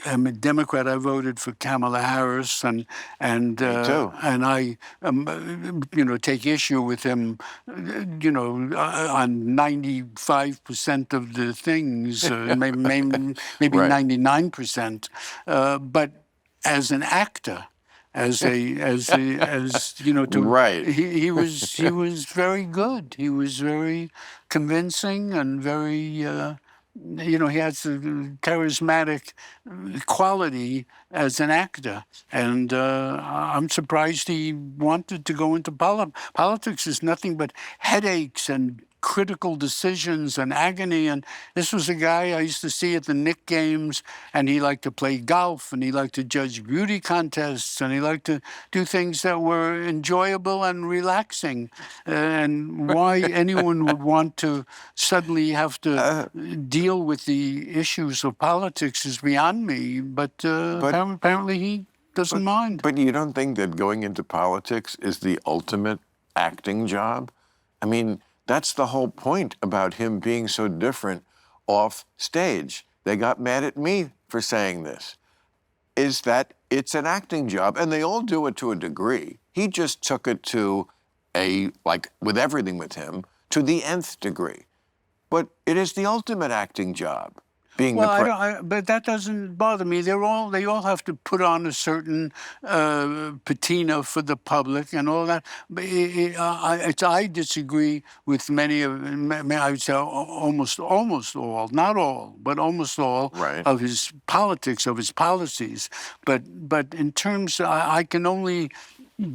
am a Democrat. I voted for Kamala Harris, and too. and I you know, take issue with him, you know, on 95% of the things, maybe Right. 99%. But as an actor, as you know, Right. he was very good. He was very convincing and very you know, he has a charismatic quality as an actor, and I'm surprised he wanted to go into politics. Politics is nothing but headaches and critical decisions and agony. And this was a guy I used to see at the Knicks games, and he liked to play golf, and he liked to judge beauty contests, and he liked to do things that were enjoyable and relaxing. And why anyone would want to suddenly have to deal with the issues of politics is beyond me. But apparently he doesn't mind. But you don't think that going into politics is the ultimate acting job? I mean, that's the whole point about him being so different off stage. They got mad at me for saying this, is that it's an acting job, and they all do it to a degree. He just took it to like with everything with him, to the nth degree. But it is the ultimate acting job. Being but that doesn't bother me. They all have to put on a certain patina for the public and all that. But I disagree with many of, I would say almost all, not all, but almost all of his politics, of his policies. But in terms, I can only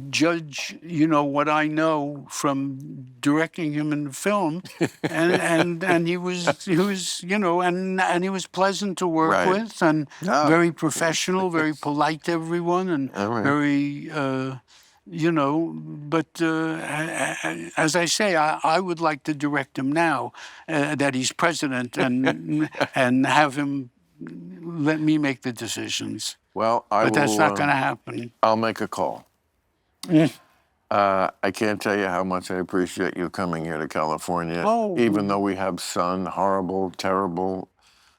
judge, what I know from directing him in film, and he was, and he was pleasant to work with, and very professional, very polite to everyone, and very, But as I say, I would like to direct him now that he's president, and have him let me make the decisions. Well, but that's not going to happen. I'll make a call. I can't tell you how much I appreciate you coming here to California, even though we have sun, horrible, terrible,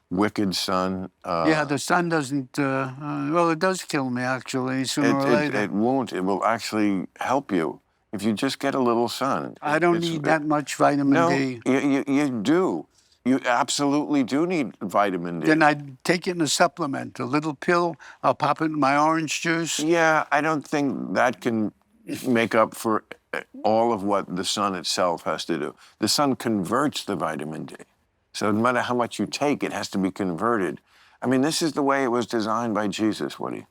wicked sun. Yeah, the sun doesn't, it does kill me, actually, sooner or later. It won't. It will actually help you if you just get a little sun. I don't need that much vitamin D. You do. You absolutely do need vitamin D. Then I'd take it in a supplement, a little pill. I'll pop it in my orange juice. Yeah, I don't think that can make up for all of what the sun itself has to do. The sun converts the vitamin D. So no matter how much you take, it has to be converted. I mean, this is the way it was designed by Jesus, Woody.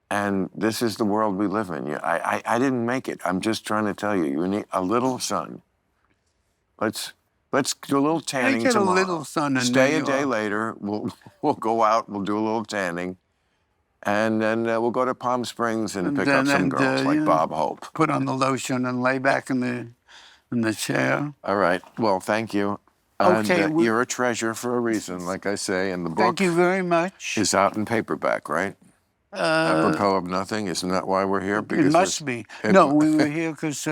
And this is the world we live in. I didn't make it. I'm just trying to tell you, you need a little sun. Let's do a little tanning tomorrow. A little sun in Stay a day later. We'll go out. We'll do a little tanning, and then we'll go to Palm Springs and pick up some girls like Bob Hope. Put on the lotion and lay back in the chair. All right. Well, thank you. Okay. And, you're a treasure for a reason, like I say. And the book. Thank you very much. Is out in paperback, right? Apropos of nothing. Isn't that why we're here? Because it must be. No, we were here because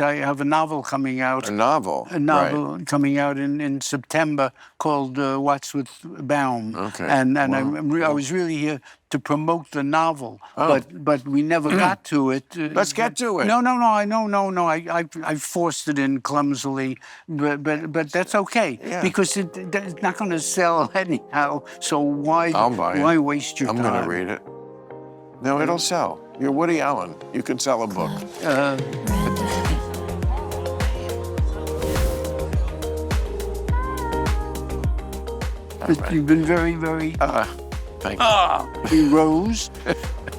I have a novel coming out. A novel? A novel coming out in September called What's with Baum. Okay. And I was really here to promote the novel, but we never got to it. Let's get to it. No. I forced it in clumsily, but that's okay because it's not going to sell anyhow. So why waste your time? I'm going to read it. No, it'll sell. You're Woody Allen. You can sell a book. You've been very, very... Thank you. He rose,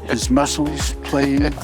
his muscles played.